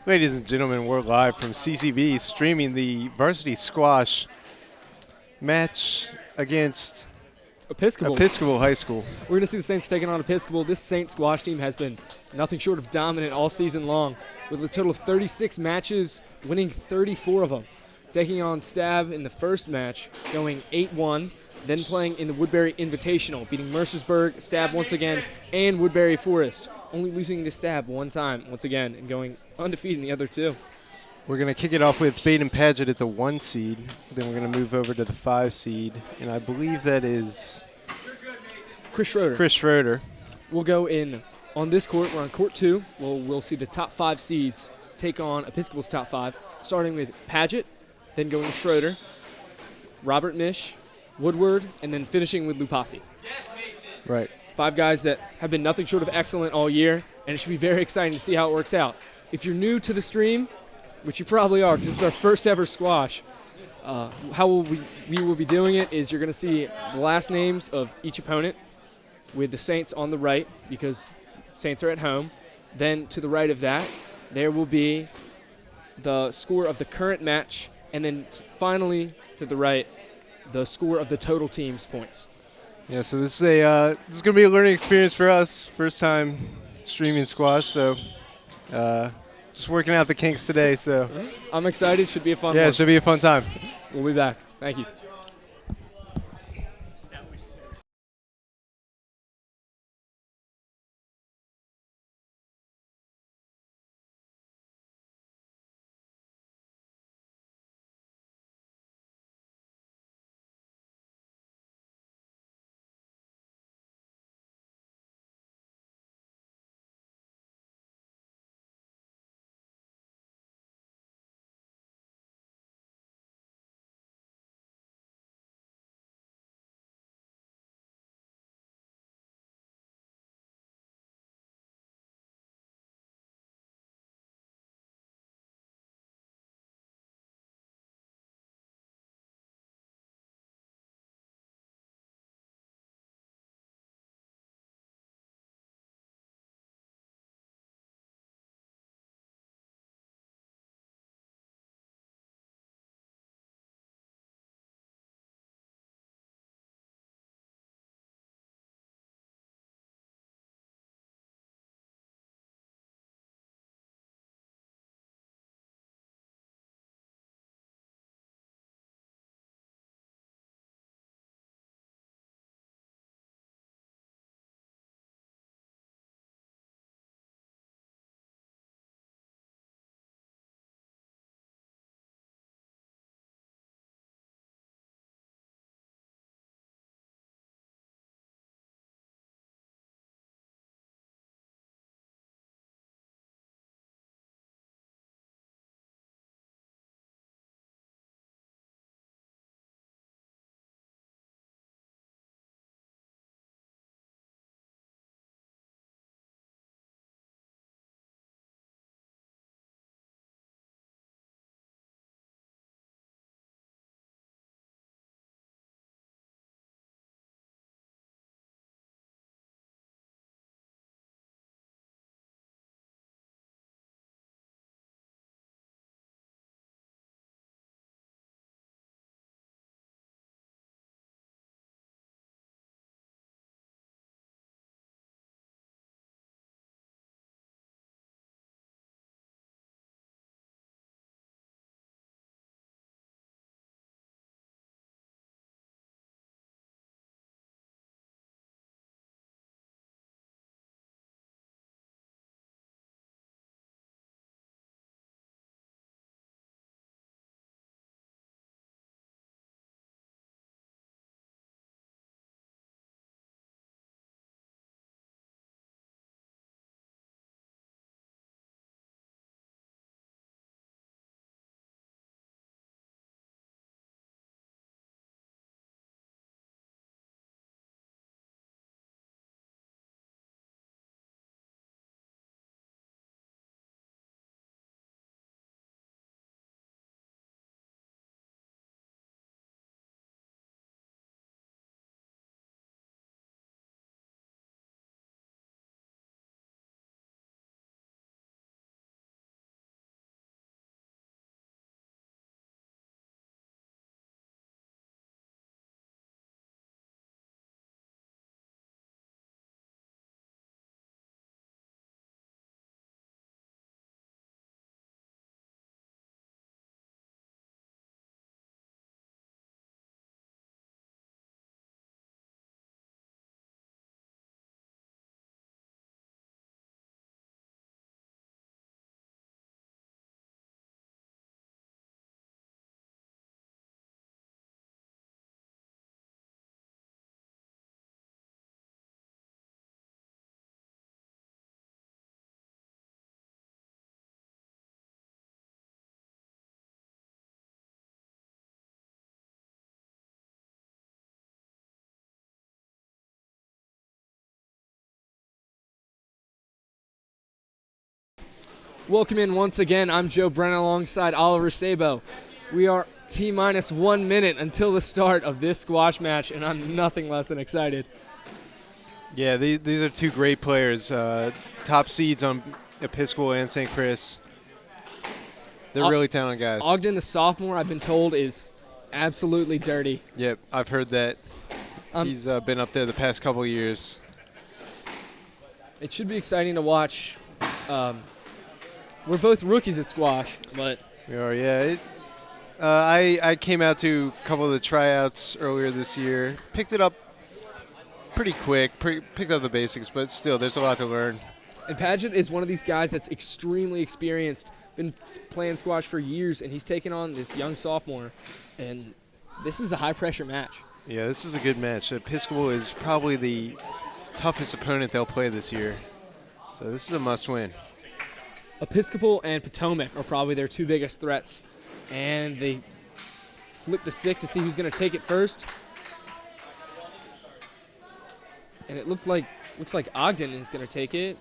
Ladies and gentlemen, we're live from CCV streaming the varsity squash match against Episcopal. Episcopal High School. We're going to see the Saints taking on Episcopal. This Saints squash team has been nothing short of dominant all season long, with a total of 36 matches, winning 34 of them. Taking on Stab in the first match, going 8-1, then playing in the Woodbury Invitational, beating Mercersburg, Stab once again, and Woodbury Forest, only losing to Stab one time once again and going undefeated in the other two. We're going to kick it off with Fade and Padgett at the 1 seed. Then we're going to move over to the 5 seed, and I believe that is Chris Schroeder. Chris Schroeder. We'll go in on this court. We're on court 2. We'll see the top 5 seeds take on Episcopal's top 5, starting with Padgett, then going Schroeder, Robert Mish, Woodward, and then finishing with Lucassi. Right. 5 guys that have been nothing short of excellent all year, and it should be very exciting to see how it works out. If you're new to the stream, which you probably are because this is our first ever squash, we will be doing it is you're going to see the last names of each opponent with the Saints on the right because Saints are at home. Then to the right of that, there will be the score of the current match, and then finally to the right, the score of the total team's points. Yeah, so this is going to be a learning experience for us. First time streaming squash, so just working out the kinks today. So I'm excited. Should be a fun one. Yeah, it should be a fun time. We'll be back. Thank you. Welcome in once again. I'm Joe Brennan alongside Oliver Sabo. We are T-minus 1 minute until the start of this squash match, and I'm nothing less than excited. Yeah, these are two great players. Top seeds on Episcopal and St. Chris. They're really talented guys. Ogden, the sophomore, I've been told, is absolutely dirty. Yep, I've heard that. He's been up there the past couple of years. It should be exciting to watch. We're both rookies at squash, but We are, yeah. I came out to a couple of the tryouts earlier this year. Picked it up pretty quick. Picked up the basics, but still, there's a lot to learn. and Padgett is one of these guys that's extremely experienced, been playing squash for years, and he's taken on this young sophomore, and this is a high-pressure match. Yeah, this is a good match. Episcopal is probably the toughest opponent they'll play this year. So this is a must-win. Episcopal and Potomac are probably their two biggest threats, and they flip the stick to see who's going to take it first. And it looks like Ogden is going to take it.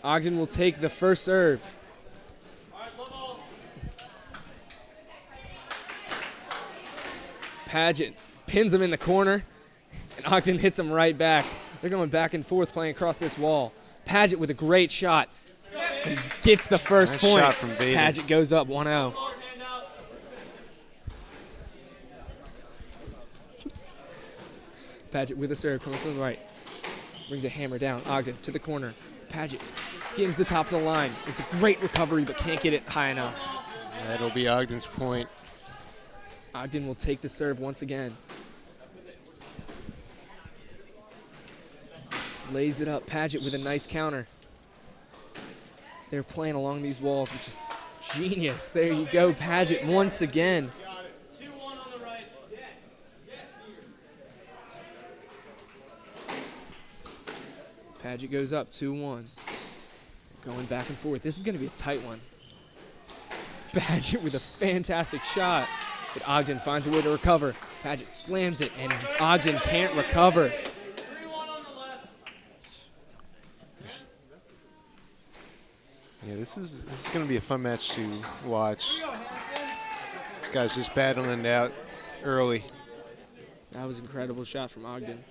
Ogden will take the first serve. Padgett pins him in the corner, and Ogden hits him right back. They're going back and forth playing across this wall. Padgett with a great shot. And gets the first point. Shot from Vaden. Padgett goes up 1-0. Padgett with a serve, coming from the right. Brings a hammer down. Ogden to the corner. Padgett skims the top of the line. Makes a great recovery, but can't get it high enough. That'll be Ogden's point. Ogden will take the serve once again. Lays it up. Padgett with a nice counter. They're playing along these walls, which is genius. There you go, Padgett once again. Padgett goes up 2-1. Going back and forth. This is going to be a tight one. Padgett with a fantastic shot. But Ogden finds a way to recover. Padgett slams it, and Ogden can't recover. Yeah, this is going to be a fun match to watch. This guy's just battling it out early. That was an incredible shot from Ogden.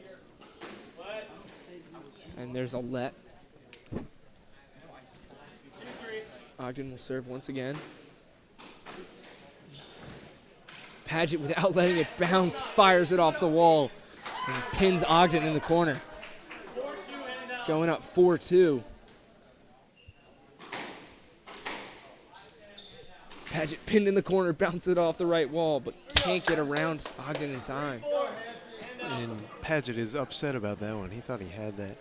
And there's a let. Ogden will serve once again. Padgett, without letting it bounce, fires it off the wall and pins Ogden in the corner. Going up 4-2. Padgett pinned in the corner, bounces it off the right wall, but can't get around Ogden in time. And Padgett is upset about that one. He thought he had that.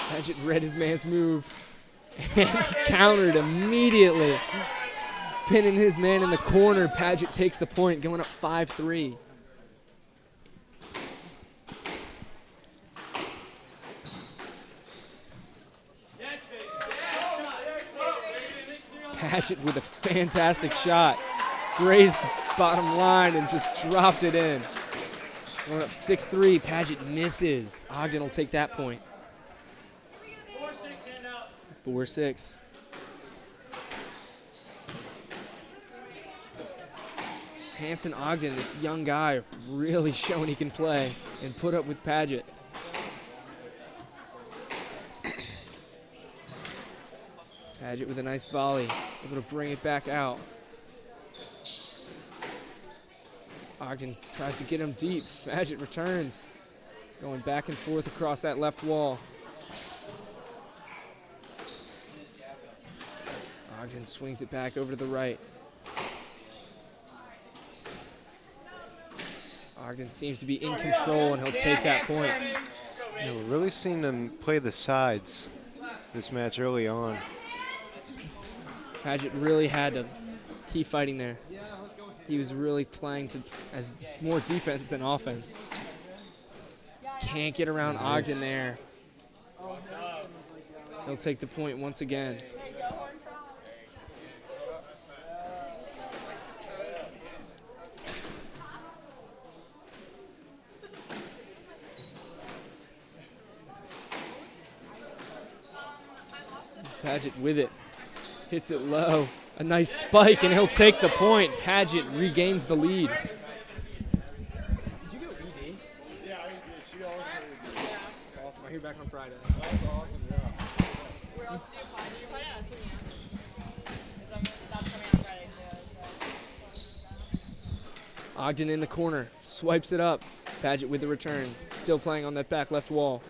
Padgett read his man's move and countered immediately. Pinning his man in the corner, Padgett takes the point, going up 5-3. Padgett with a fantastic shot. Grazed the bottom line and just dropped it in. Going up 6-3, Padgett misses. Ogden will take that point. 4-6. Hanson Ogden, this young guy, really showing he can play and put up with Padgett. Padgett with a nice volley, able to bring it back out. Ogden tries to get him deep. Padgett returns, going back and forth across that left wall. Ogden swings it back over to the right. Ogden seems to be in control, and he'll take that point. Yeah, we're really seeing them play the sides this match early on. Padgett really had to keep fighting there. He was really playing as more defense than offense. Can't get around Ogden there. He'll take the point once again. Padgett with it. Hits it low. A nice spike, and he'll take the point. Padgett regains the lead. Did you go ED? Yeah, I did. She also did. Awesome. I hear back on Friday. That's awesome, yeah. Where else did you apply? Did you apply to SUNY? That's coming out Friday too. Ogden in the corner. Swipes it up. Padgett with the return. Still playing on that back left wall.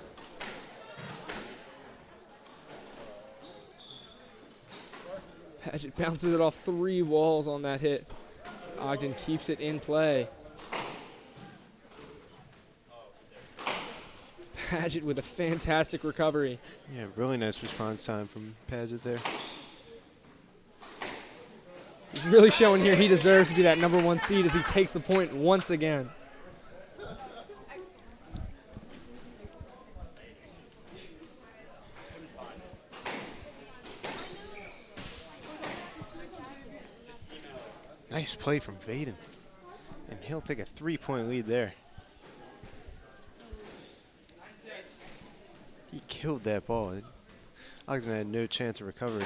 Padgett bounces it off 3 walls on that hit. Ogden keeps it in play. Padgett with a fantastic recovery. Yeah, really nice response time from Padgett there. He's really showing here he deserves to be that #1 seed as he takes the point once again. Nice play from Vaden. And he'll take a 3-point lead there. He killed that ball. Ogden had no chance of recovery.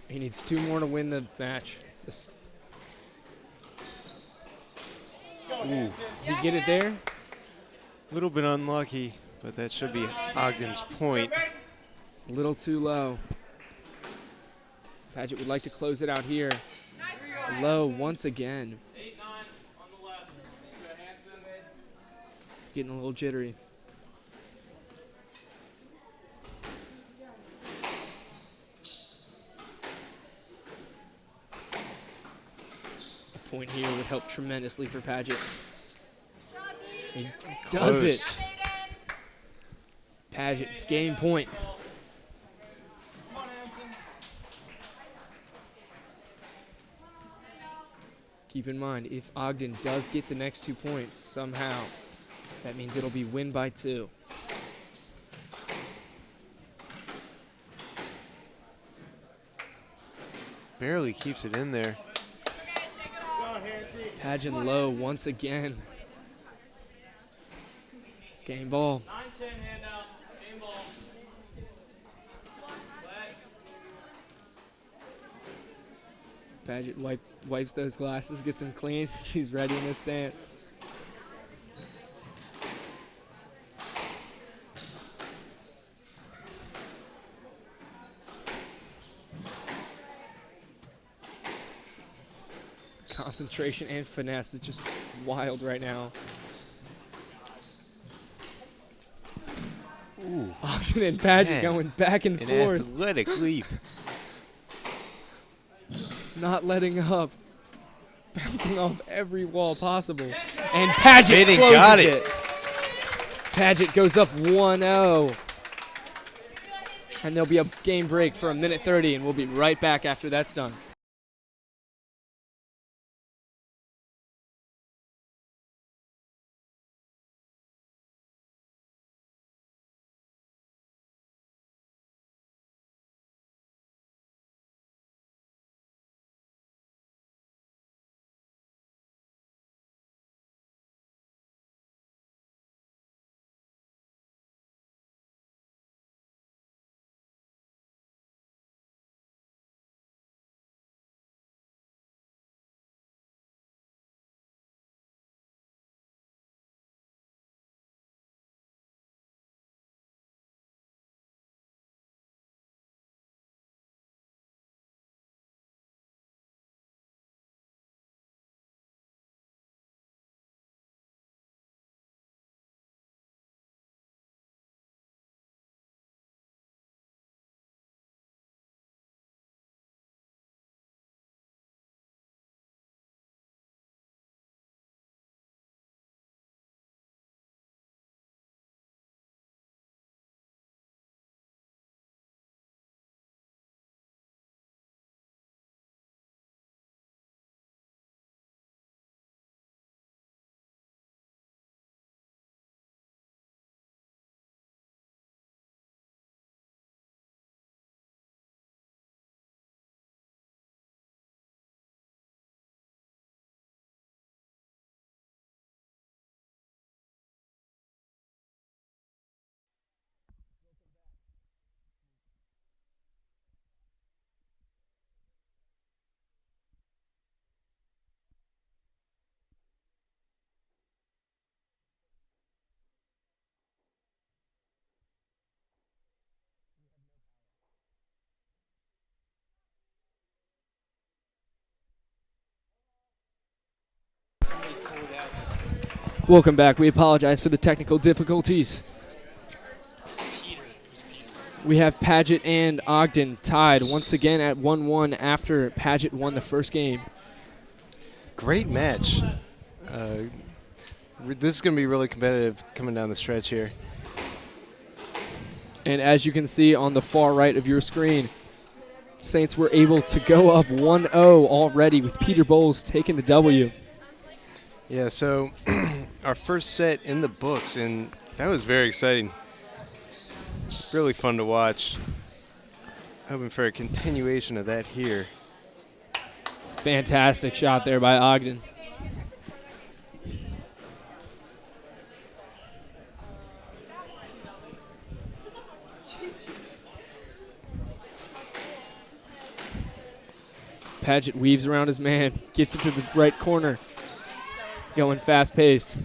He needs 2 more to win the match. Just Ooh, he get it there? a little bit unlucky, but that should be Ogden's point. A little too low. Padgett would like to close it out here. Low once again. It's getting a little jittery. A point here would help tremendously for Padgett. He does it. Padgett, game point. Keep in mind, if Ogden does get the next 2 points somehow, that means it'll be win by 2. Barely keeps it in there. Padgett low once again. Game ball. 9-10 handout. Game ball. Padgett wipes those glasses, gets them clean. He's ready in his stance. Concentration and finesse is just wild right now. Ooh, Ogden and Padgett man. going back and An forth, athletic leap. not letting up. Bouncing off every wall possible. And Padgett Vaden closes got it. it. Padgett goes up 1-0. And there'll be a game break for 1:30, and we'll be right back after that's done. Welcome back. We apologize for the technical difficulties. We have Padgett and Ogden tied once again at 1-1 after Padgett won the first game. Great match. This is going to be really competitive coming down the stretch here. And as you can see on the far right of your screen, Saints were able to go up 1-0 already with Peter Bowles taking the W. Yeah, so our first set in the books, and that was very exciting. Really fun to watch. Hoping for a continuation of that here. Fantastic shot there by Ogden. Padgett weaves around his man, gets it to the right corner. Going fast-paced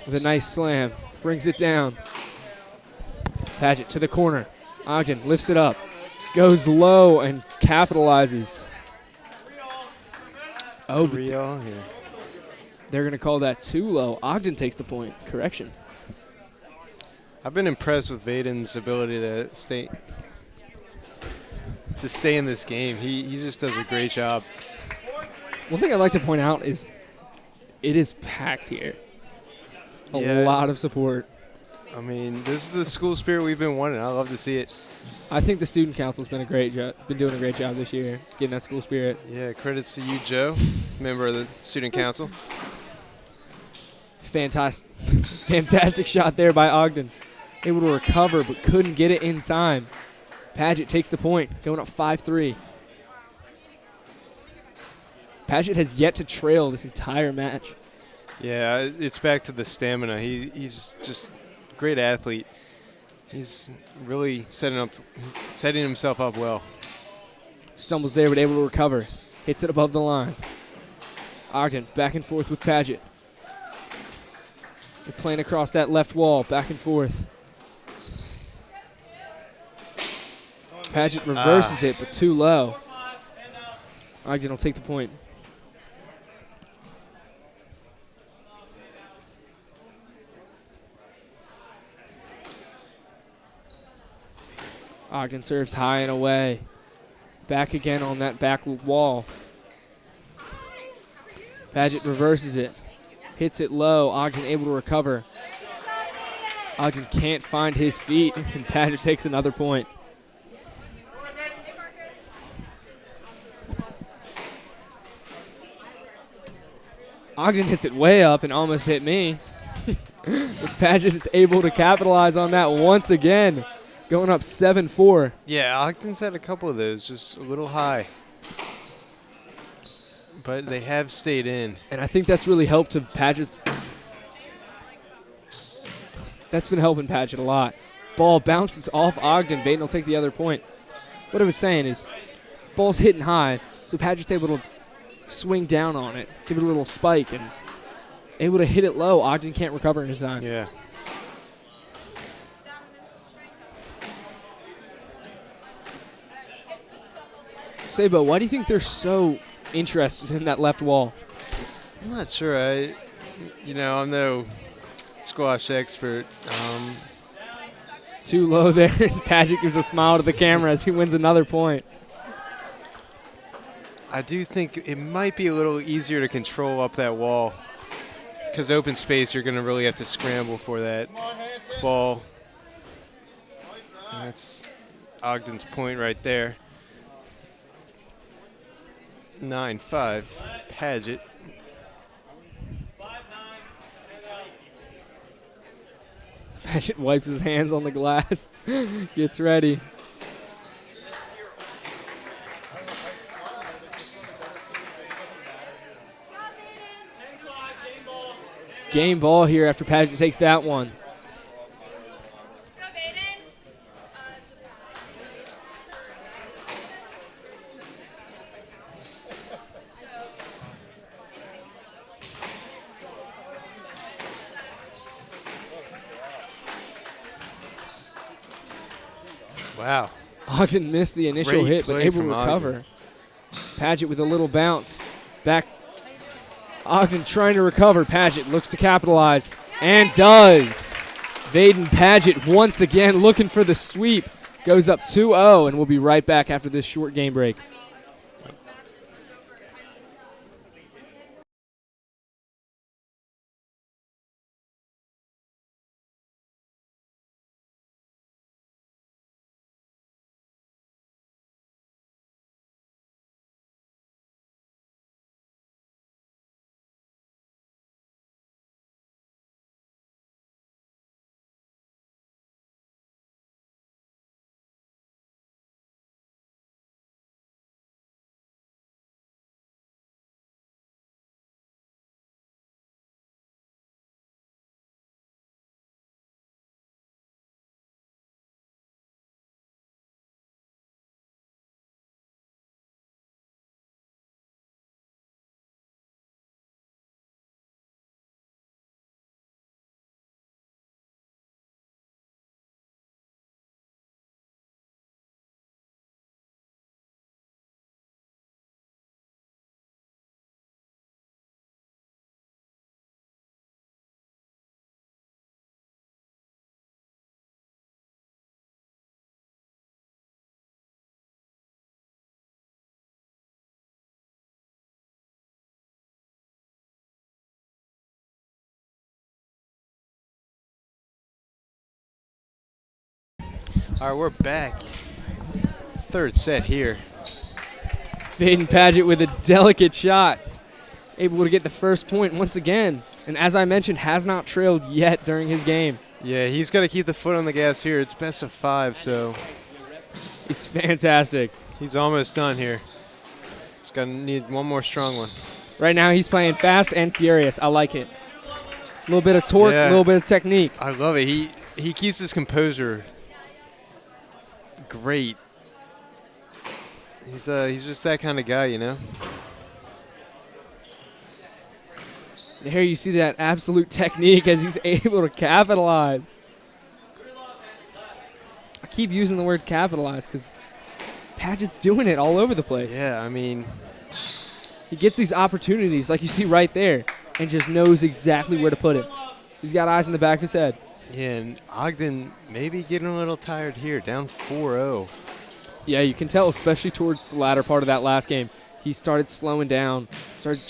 with a nice slam. Brings it down. Padgett to the corner. Ogden lifts it up. Goes low and capitalizes. Oh, 3-all here. They're going to call that too low. Ogden takes the point. Correction. I've been impressed with Vaden's ability to stay in this game. He just does a great job. One thing I'd like to point out is it is packed here. Yeah. A lot of support. I mean, this is the school spirit we've been wanting. I love to see it. I think the student council's been doing a great job this year, getting that school spirit. Yeah, credits to you, Joe, member of the student council. Fantastic shot there by Ogden. Able to recover, but couldn't get it in time. Padgett takes the point, going up 5-3. Padgett has yet to trail this entire match. Yeah, it's back to the stamina. He's just a great athlete. He's really setting himself up well. Stumbles there, but able to recover. Hits it above the line. Ogden back and forth with Padgett. They're playing across that left wall, back and forth. Padgett reverses it, but too low. Ogden will take the point. Ogden serves high and away. Back again on that back wall. Padgett reverses it. Hits it low. Ogden able to recover. Ogden can't find his feet, and Padgett takes another point. Ogden hits it way up and almost hit me. Padgett is able to capitalize on that once again. Going up 7-4. Yeah, Ogden's had a couple of those, just a little high. But they have stayed in. And I think that's really helped to Padgett's. That's been helping Padgett a lot. Ball bounces off Ogden. Vaden will take the other point. What I was saying is, ball's hitting high, so Padgett's able to swing down on it, give it a little spike, and able to hit it low. Ogden can't recover in his time. Yeah. Sabo, why do you think they're so interested in that left wall? I'm not sure. I'm no squash expert. Too low there. Padgett gives a smile to the camera as he wins another point. I do think it might be a little easier to control up that wall, because open space, you're going to really have to scramble for that ball. And that's Ogden's point right there. 9-5, Padgett. Padgett wipes his hands on the glass, gets ready. Game ball here after Padgett takes that one. Let's go, Vaden. Wow. Ogden missed the initial Great hit, but play able to from recover. Ogden. Padgett with a little bounce. Back Ogden trying to recover. Padgett looks to capitalize and does. Vaden Padgett once again looking for the sweep. Goes up 2-0, and we'll be right back after this short game break. All right, we're back. Third set here. Vaden Padgett with a delicate shot. Able to get the first point once again. And as I mentioned, has not trailed yet during his game. Yeah, he's got to keep the foot on the gas here. It's best of 5, so He's fantastic. he's almost done here. He's going to need one more strong one. Right now he's playing fast and furious. I like it. A little bit of torque, a Yeah. little bit of technique. I love it. He keeps his composure great. He's just that kind of guy, you know? There you see that absolute technique as he's able to capitalize. I keep using the word capitalize because Padgett's doing it all over the place. Yeah, I mean, He gets these opportunities like you see right there and just knows exactly where to put it. He's got eyes in the back of his head. yeah, and Ogden maybe getting a little tired here, down 4-0. Yeah, you can tell, especially towards the latter part of that last game. He started slowing down, started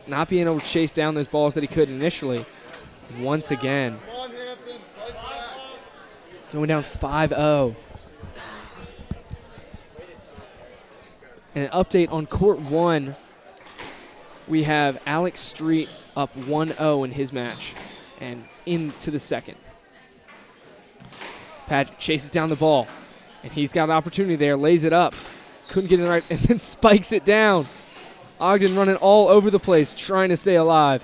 not being able to chase down those balls that he could initially. Once again, going down 5-0. And an update on court 1. We have Alex Street up 1-0 in his match and into the second. Padgett chases down the ball, and he's got an opportunity there, lays it up. Couldn't get it right, and then spikes it down. Ogden running all over the place, trying to stay alive.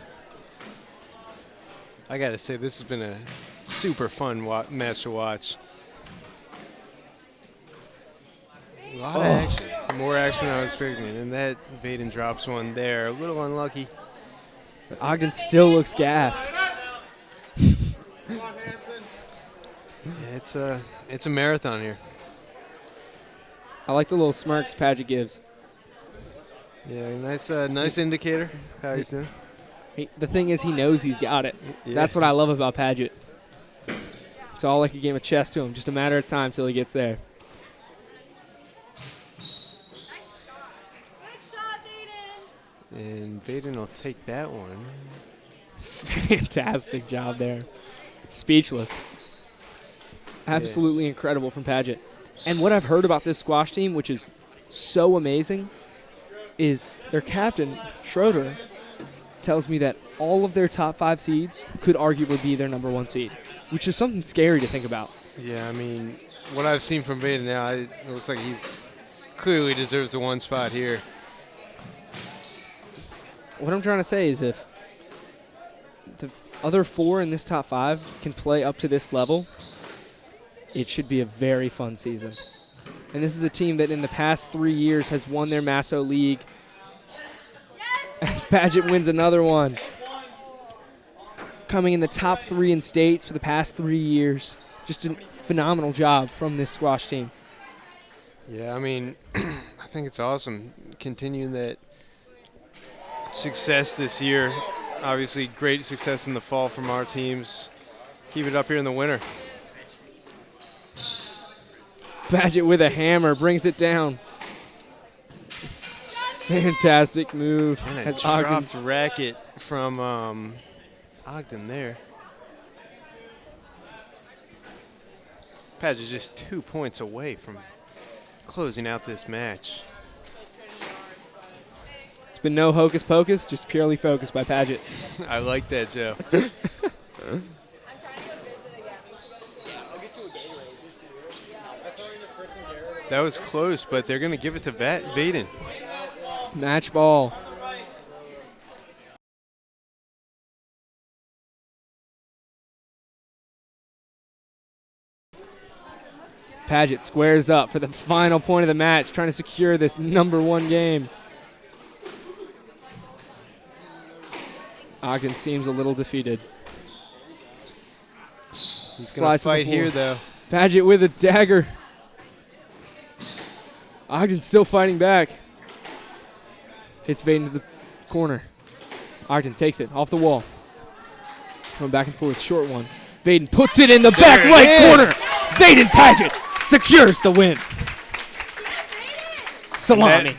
I got to say, this has been a super fun match to watch. A lot of action. More action than I was expecting. And that Vaden drops one there. A little unlucky. But Ogden still looks gassed. Yeah, it's a marathon here. I like the little smirks Padgett gives. Yeah, nice indicator how he's doing. The thing is, he knows he's got it. Yeah. That's what I love about Padgett. It's all like a game of chess to him. Just a matter of time till he gets there. And Vaden will take that one. Fantastic job there. Speechless. Absolutely incredible from Padgett. And what I've heard about this squash team, which is so amazing, is their captain, Schroeder, tells me that all of their top 5 seeds could arguably be their number 1 seed, which is something scary to think about. Yeah, I mean, what I've seen from Vaden now, it looks like he's clearly deserves the 1 spot here. What I'm trying to say is if the other 4 in this top 5 can play up to this level, it should be a very fun season. And this is a team that in the past 3 years has won their Masso League. As Padgett wins another one. Coming in the top 3 in states for the past 3 years. Just a phenomenal job from this squash team. Yeah, I mean, I think it's awesome continuing that success this year. Obviously, great success in the fall from our teams. Keep it up here in the winter. Padgett with a hammer brings it down. Fantastic move. And a as Ogden's dropped racket from Ogden there. Padgett just 2 points away from closing out this match. It's been no hocus pocus, just purely focused by Padgett. I like that, Joe. I'm trying to go visit again. That was close, but they're going to give it to Vaden. Match ball. Padgett squares up for the final point of the match, trying to secure this #1 game. Ogden seems a little defeated. He's going to fight here, though. Padgett with a dagger. Ogden's still fighting back. Hits Vaden to the corner. Ogden takes it off the wall. Going back and forth, short one. Vaden puts it in the back right corner. Vaden Padgett secures the win. Salami.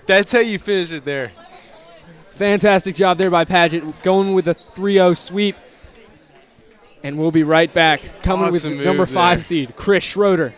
That's how you finish it there. Fantastic job there by Padgett, going with a 3-0 sweep. And we'll be right back, coming Awesome with number move 5 there. seed, Chris Schroeder.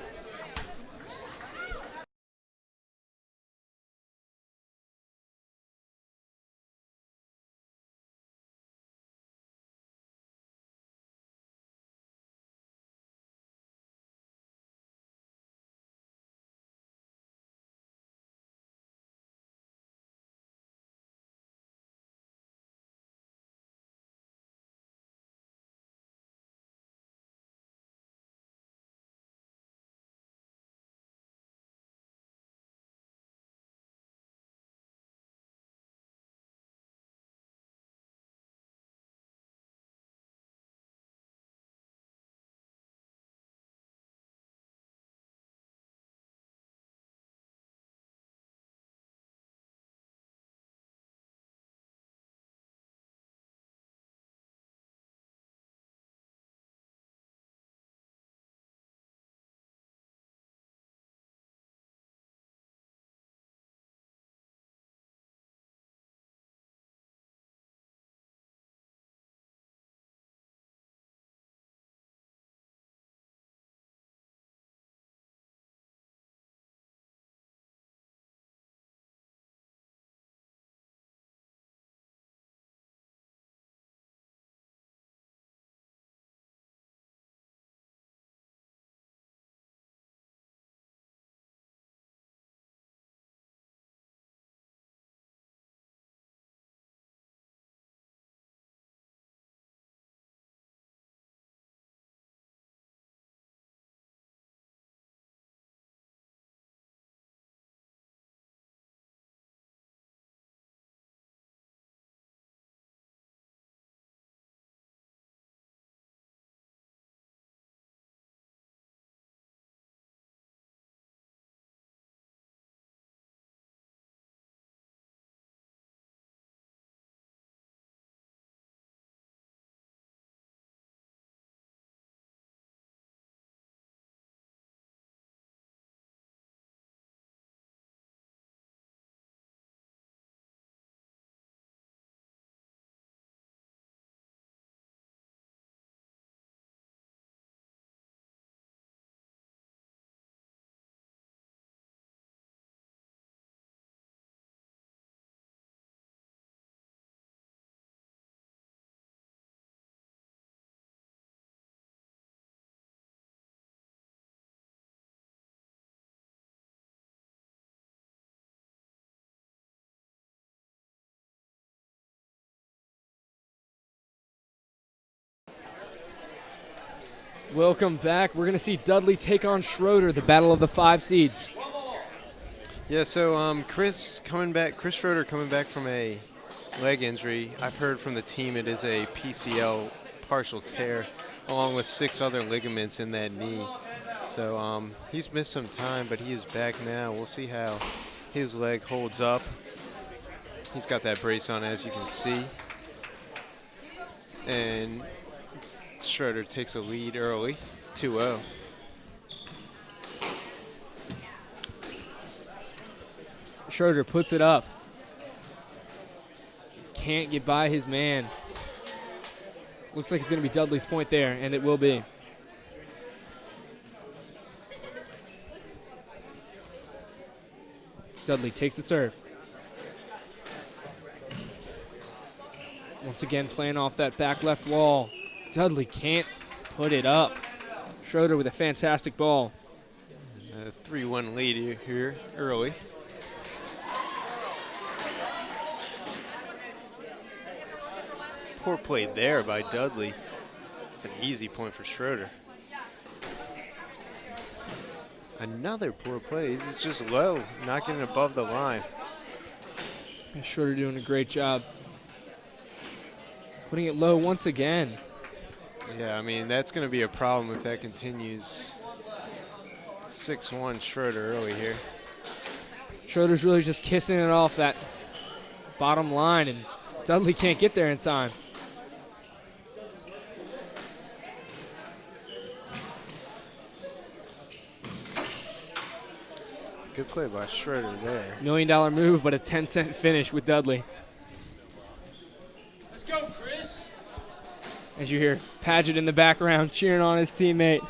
Welcome back. We're going to see Dudley take on Schroeder, the battle of the 5 seeds. Yeah, so Chris Schroeder coming back from a leg injury. I've heard from the team it is a PCL partial tear, along with 6 other ligaments in that knee. So he's missed some time, but he is back now. We'll see how his leg holds up. He's got that brace on, as you can see. And Schroeder takes a lead early, 2-0. Schroeder puts it up. Can't get by his man. Looks like it's going to be Dudley's point there, and it will be. Dudley takes the serve. Once again, playing off that back left wall. Dudley can't put it up. Schroeder with a fantastic ball. A 3-1 lead here early. Poor play there by Dudley. It's an easy point for Schroeder. Another poor play. He's just low, not getting above the line. Schroeder doing a great job. Putting it low once again. Yeah, I mean, that's going to be a problem if that continues. 6-1 Schroeder early here. Schroeder's really just kissing it off that bottom line, and Dudley can't get there in time. Good play by Schroeder there. $1 million move, but a 10-cent finish with Dudley. Let's go, Chris. As you hear Padgett in the background cheering on his teammate.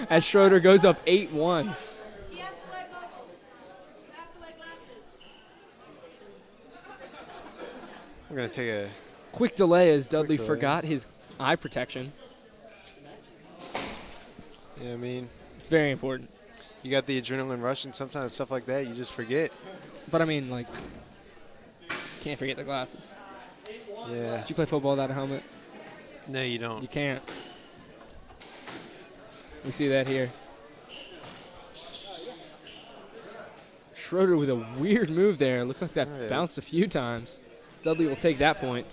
As Schroeder goes up 8-1. He has to wear goggles. You have to wear glasses. We're going to take a Quick delay as Dudley delay. forgot his eye protection. Yeah, I mean, It's very important. you got the adrenaline rush, and sometimes stuff like that you just forget. But I mean, like, can't forget the glasses. Yeah. Did you play football without a helmet? No, you don't. You can't. We see that here. Schroeder with a weird move there. Looked like that Oh, yeah. bounced a few times. Dudley will take that point.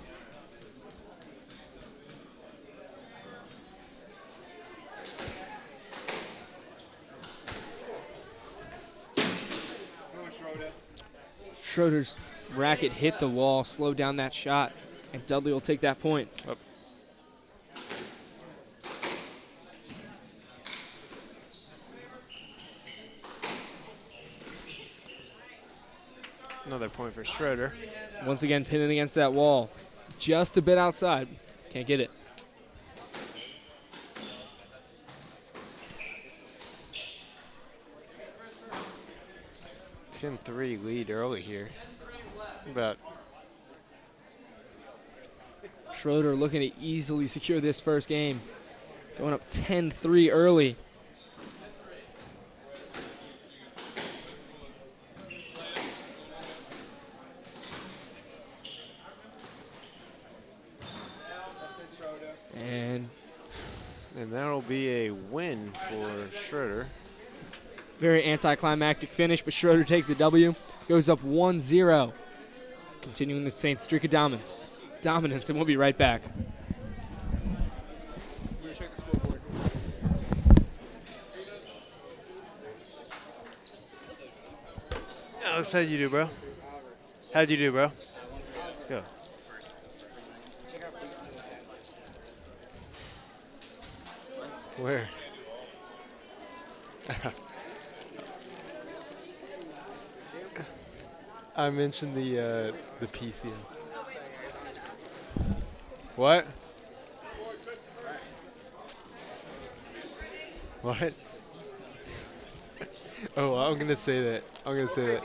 Schroeder's racket hit the wall, slowed down that shot, and Dudley will take that point. Up. Another point for Schroeder. Once again, pinning against that wall. Just a bit outside. Can't get it. 10-3 lead early here. About Schroeder looking to easily secure this first game. Going up 10-3 early. and that'll be a win for Schroeder. Very anticlimactic finish, but Schroeder takes the W. Goes up 1-0. Continuing the Saints' streak of dominance, and we'll be right back. Check the scoreboard. Alex, how'd you do, bro? How'd you do, bro? Let's go. Where? I mentioned the PCM. What? What? Oh, I'm gonna say that. I'm gonna say that.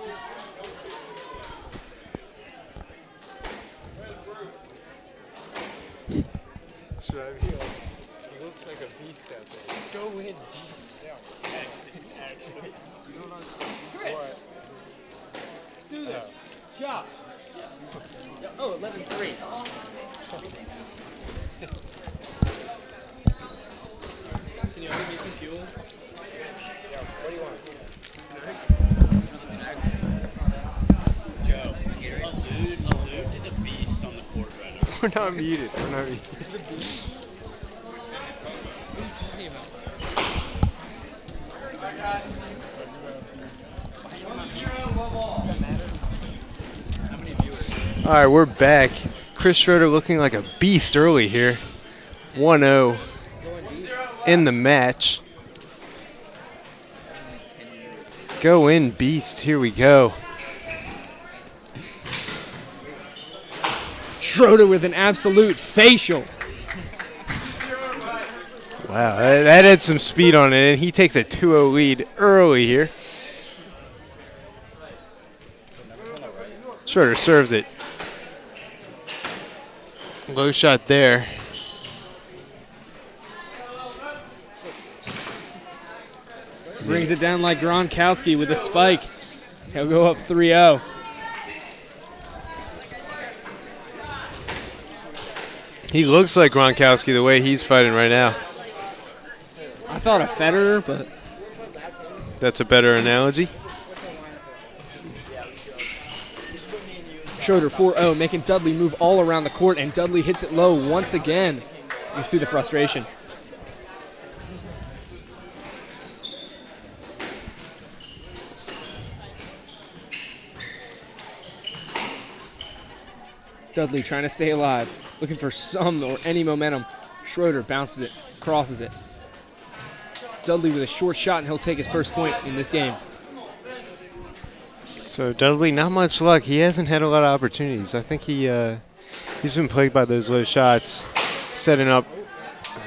Should I be? He looks like a beast out there. Go in, beast. Chris, do this. Shot. Oh, 11-3. Can you give me some fuel? What do you want? Joe, allude to the beast on the court right now. We're not muted. We're not muted. What are you talking about? All right, we're back. Chris Schroeder looking like a beast early here. 1-0 in the match. Go in, beast. Here we go. Schroeder with an absolute facial. Wow, that had some speed on it, and he takes a 2-0 lead early here. Schroeder serves it. Low shot there. Brings it down like Gronkowski with a spike. He'll go up 3-0. He looks like Gronkowski the way he's fighting right now. I thought a Federer, but That's a better analogy. Schroeder 4-0, making Dudley move all around the court, and Dudley hits it low once again. You can see the frustration. Dudley trying to stay alive, looking for some or any momentum. Schroeder bounces it, crosses it. Dudley with a short shot, and he'll take his first point in this game. So Dudley, not much luck. He hasn't had a lot of opportunities. I think he's been plagued by those low shots, setting up.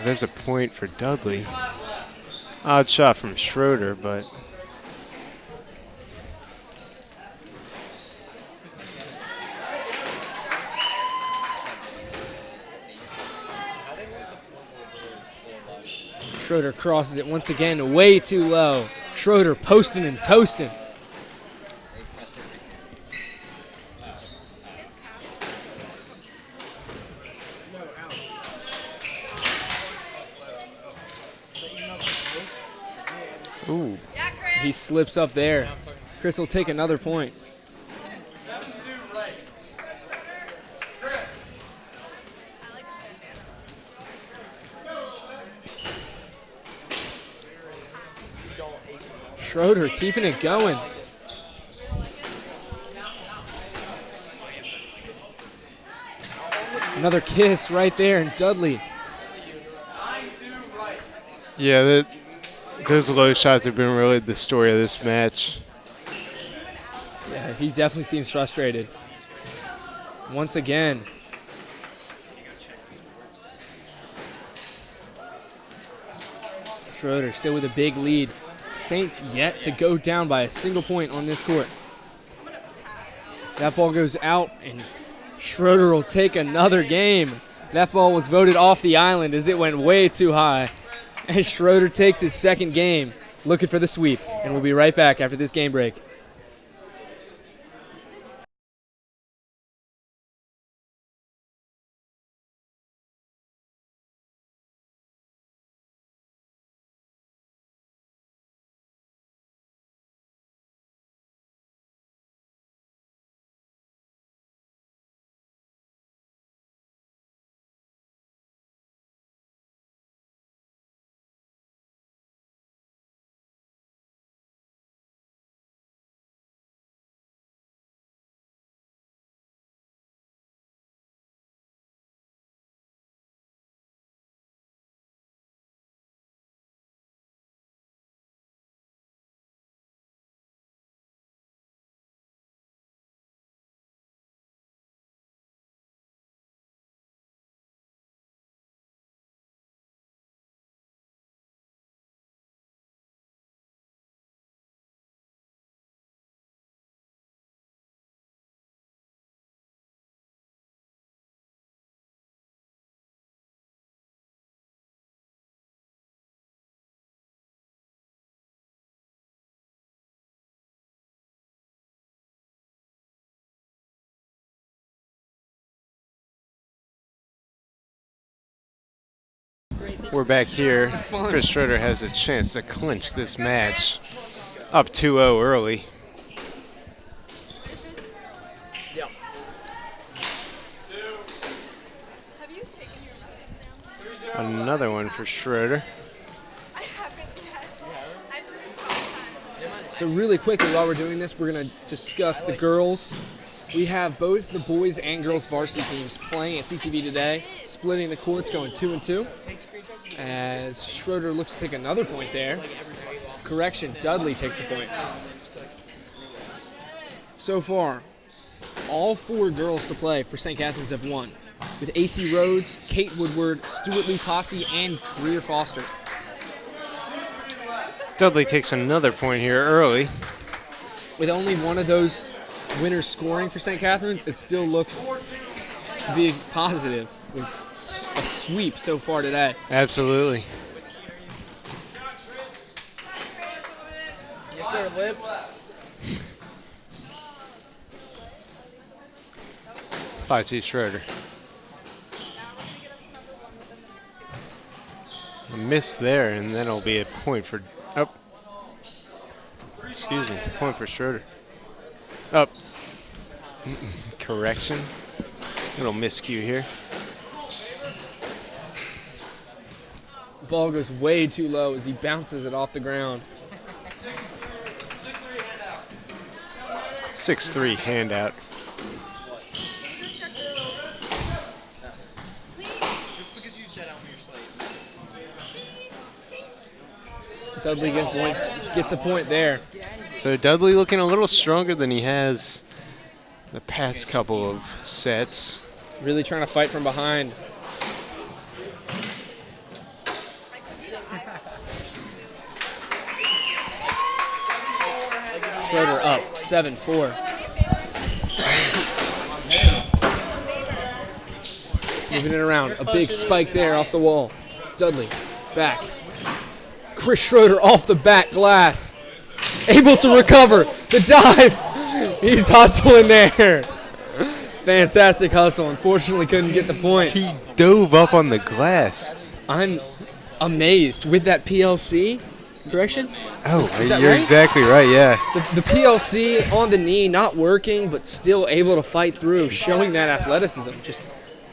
There's a point for Dudley. Odd shot from Schroeder, but Schroeder crosses it once again, way too low. Schroeder posting and toasting. ooh, He slips up there. Chris will take another point. Schroeder keeping it going. Another kiss right there, and Dudley. yeah, those low shots have been really the story of this match. Yeah, he definitely seems frustrated. Once again. Schroeder still with a big lead. Saints yet to go down by a single point on this court. That ball goes out, and Schroeder will take another game. That ball was voted off the island as it went way too high. And Schroeder takes his second game, looking for the sweep. And we'll be right back after this game break. We're back here. fun. Chris Schroeder has a chance to clinch this match. Up 2-0 early. Have you taken your medicine? Another one for Schroeder. I haven't yet. I took it 12 times. So really quickly while we're doing this, we're going to discuss the girls We have both the boys and girls varsity teams playing at CCV today, splitting the courts, going 2-2. As Schroeder looks to take another point there. Correction, Dudley takes the point. So far, all 4 girls to play for St. Catherine's have won, with AC Rhodes, Kate Woodward, Stuart Lucassi, and Greer Foster. Dudley takes another point here early. With only one of those winners scoring for St. Catherine's, it still looks to be positive with a sweep so far today. Absolutely. Yes, sir, lips. 5-2 Schroeder. A miss there, and then it'll be a point for. Oh. Excuse me. Point for Schroeder. Up. Correction. Little miscue here. Ball goes way too low as he bounces it off the ground. 6-3 handout. Dudley gets a point there. So Dudley looking a little stronger than he has the past couple of sets. Really trying to fight from behind. Schroeder up 7-4. Moving it around. A big spike there off the wall. Dudley back. Chris Schroeder off the back glass. Able to recover. The dive. He's hustling there. Fantastic hustle. Unfortunately, couldn't get the point. He dove up on the glass. I'm amazed with that PLC. Correction? Oh, that you're right? exactly right, yeah. The PLC on the knee, not working, but still able to fight through, showing that athleticism. Just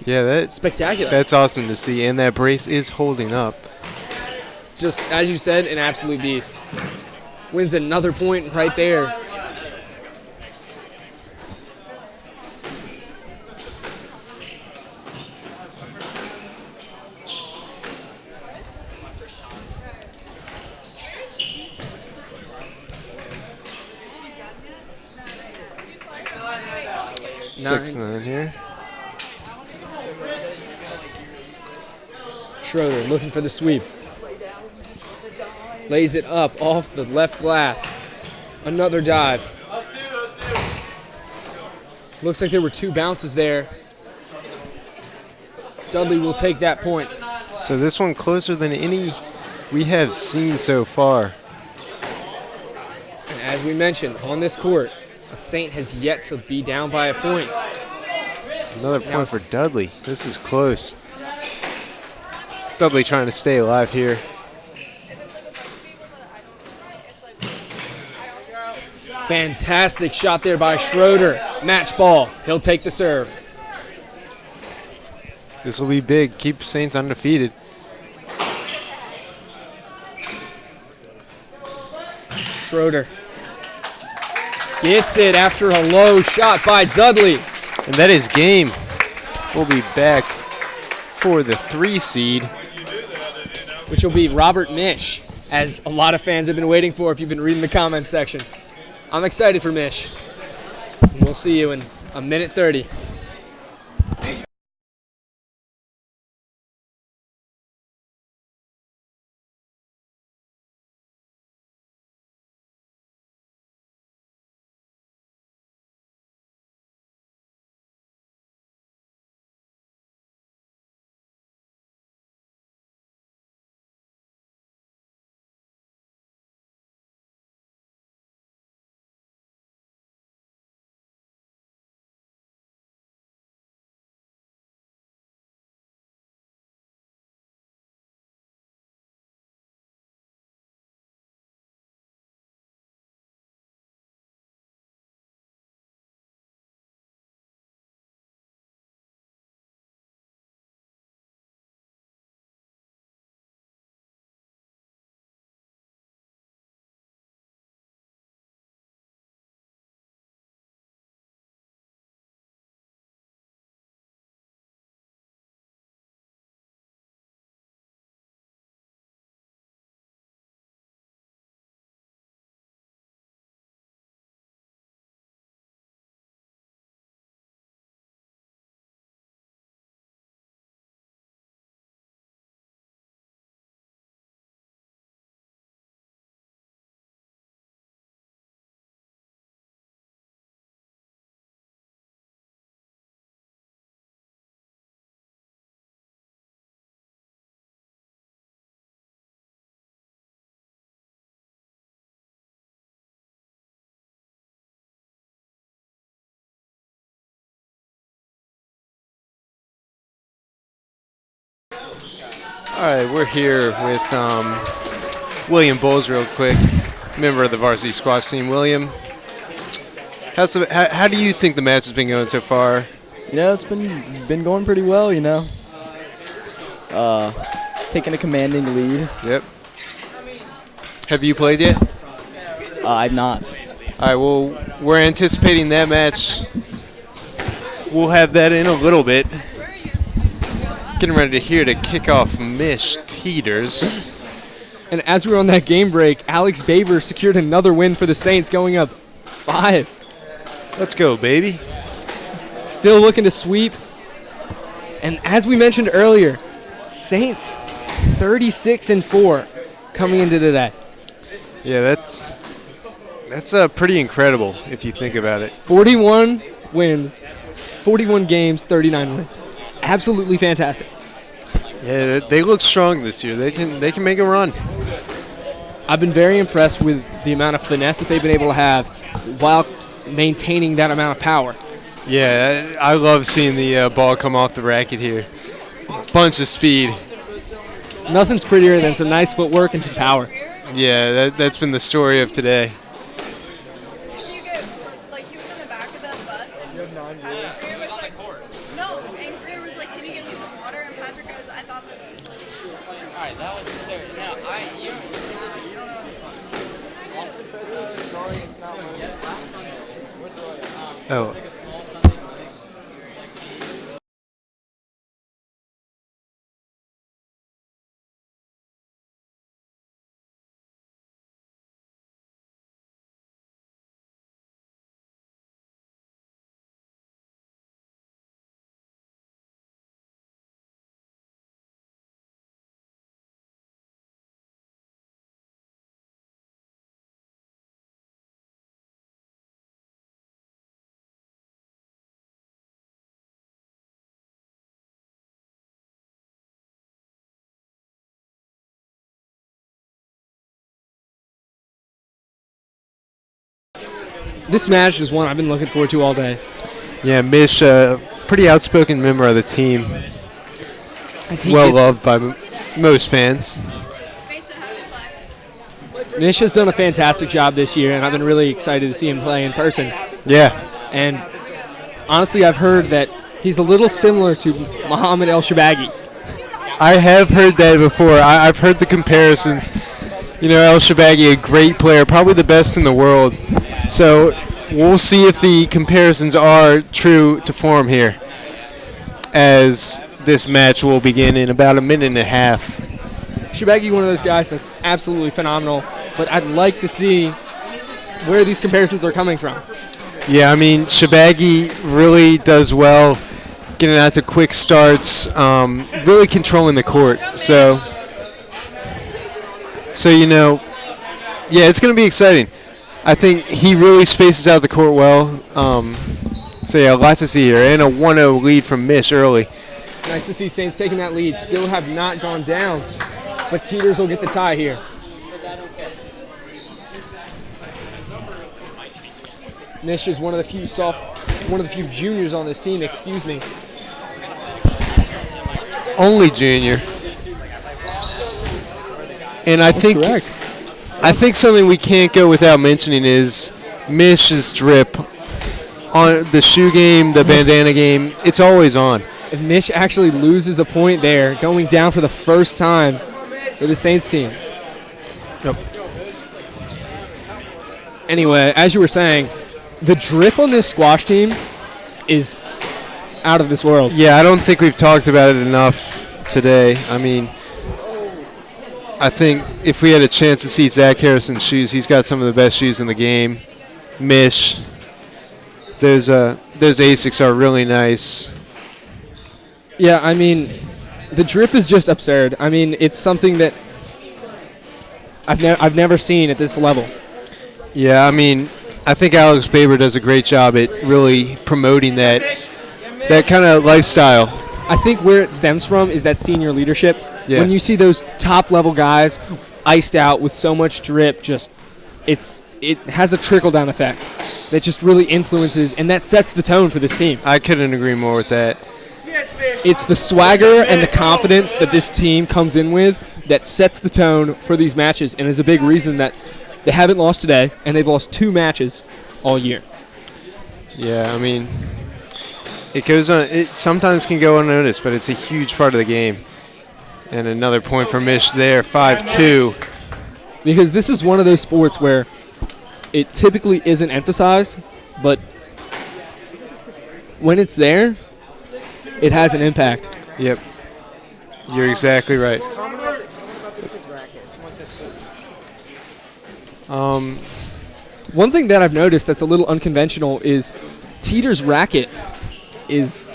Yeah, spectacular. that's awesome to see, and that brace is holding up. Just, as you said, an absolute beast. Wins another point right there. Six nine here. Schroeder looking for the sweep. Lays it up off the left glass. Another dive. Looks like there were 2 bounces there. Dudley will take that point. So this one closer than any we have seen so far. And as we mentioned, on this court, a Saint has yet to be down by a point. Another point for Dudley. This is close. Dudley trying to stay alive here. Fantastic shot there by Schroeder. Match ball. He'll take the serve. This will be big. Keep Saints undefeated. Schroeder gets it after a low shot by Dudley. And that is game. We'll be back for the 3 seed. Which will be Robert Mish, as a lot of fans have been waiting for if you've been reading the comments section. I'm excited for Mish. And we'll see you in a minute 30. All right, we're here with William Bowles real quick, member of the varsity squash team. William, how do you think the match has been going so far? It's been going pretty well, Taking a commanding lead. Yep. Have you played yet? I've not. All right, well, we're anticipating that match. We'll have that in a little bit. Getting ready to kick off Mish Teeters. And as we were on that game break, Alex Baber secured another win for the Saints, going up 5. Let's go, baby. Still looking to sweep. And as we mentioned earlier, Saints 36-4 coming into today. Yeah, that's pretty incredible if you think about it. 41 wins, 41 games, 39 wins. Absolutely fantastic. Yeah, they look strong this year. They can make a run. I've been very impressed with the amount of finesse that they've been able to have while maintaining that amount of power. Yeah, I love seeing the ball come off the racket here. Bunch of speed. Nothing's prettier than some nice footwork and some power. Yeah, that's been the story of today. Did you get, he was in the back of the bus and Greer was like, no, and Greer was like, can you get me some water? And Patrick goes, I thought that was like, Alright, that was so. Now, you don't know. Oh. This match is one I've been looking forward to all day. Yeah, Mish, pretty outspoken member of the team. As he Well gets- loved by most fans. Mason, how did you play? Mish has done a fantastic job this year, and I've been really excited to see him play in person. Yeah. And honestly, I've heard that he's a little similar to Muhammad El-Shabaghi. I have heard that before. I've heard the comparisons. El Shabaghi, a great player, probably the best in the world. So we'll see if the comparisons are true to form here, as this match will begin in about a minute and a half. Shabaghi, one of those guys that's absolutely phenomenal, but I'd like to see where these comparisons are coming from. Yeah, Shabaghi really does well getting out to quick starts, really controlling the court. So yeah, it's going to be exciting. I think he really spaces out the court well. So yeah, lots to see here. And a 1-0 lead from Mish early. Nice to see Saints taking that lead. Still have not gone down, but Teeters will get the tie here. Mish is one of the few juniors on this team. Excuse me. Only junior. And I think something we can't go without mentioning is Mish's drip on the shoe game, the bandana game. It's always on. If Mish actually loses a point there, going down for the first time for the Saints team. Yep. Anyway, as you were saying, the drip on this squash team is out of this world. Yeah, I don't think we've talked about it enough today. I think if we had a chance to see Zach Harrison's shoes, he's got some of the best shoes in the game. Mish, those Asics are really nice. Yeah, the drip is just absurd. It's something that I've never seen at this level. Yeah, I think Alex Baber does a great job at really promoting that kind of lifestyle. I think where it stems from is that senior leadership. Yeah. When you see those top-level guys iced out with so much drip, it has a trickle-down effect that just really influences, and that sets the tone for this team. I couldn't agree more with that. Yes, Mish. It's the swagger and the confidence that this team comes in with that sets the tone for these matches and is a big reason that they haven't lost today and they've lost 2 matches all year. Yeah, I mean, it goes on. It sometimes can go unnoticed, but it's a huge part of the game. And another point for Mish there, 5-2. Because this is one of those sports where it typically isn't emphasized, but when it's there, it has an impact. Yep. You're exactly right. One thing that I've noticed that's a little unconventional is Teeters' racket is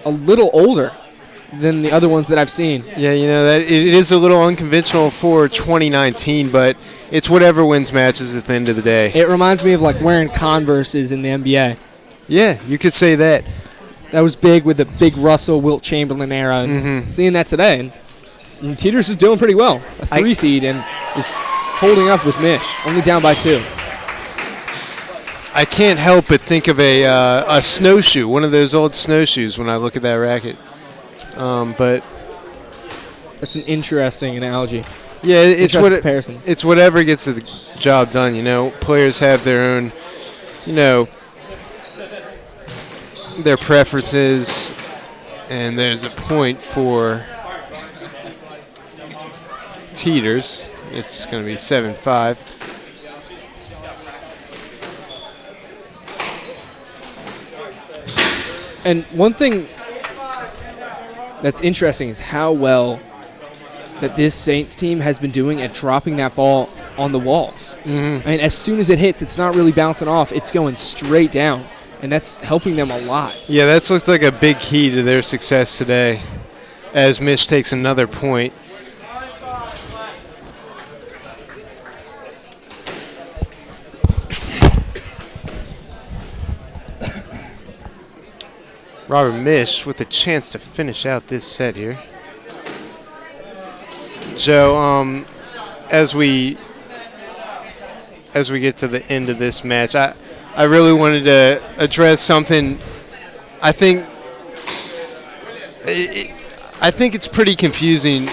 a little older than the other ones that I've seen. Yeah, you know, that it is a little unconventional for 2019, but it's whatever wins matches at the end of the day. It reminds me of like wearing Converses in the NBA. Yeah, you could say that. That was big with the big Russell, Wilt Chamberlain era. And seeing that today, and Teeters is doing pretty well. A 3 seed and is holding up with Mish, only down by 2. I can't help but think of a snowshoe, one of those old snowshoes when I look at that racket. But that's an interesting analogy. Yeah, comparison. It's whatever gets the job done. You know, players have their own, you know, their preferences, and there's a point for Teeters. It's going to be 7-5. And one thing that's interesting is how well that this Saints team has been doing at dropping that ball on the walls. I mean, as soon as it hits, it's not really bouncing off. It's going straight down, and that's helping them a lot. Yeah, that looks like a big key to their success today as Mish takes another point. Robert Mish with a chance to finish out this set here. Joe, as we get to the end of this match, I really wanted to address something. I think it's pretty confusing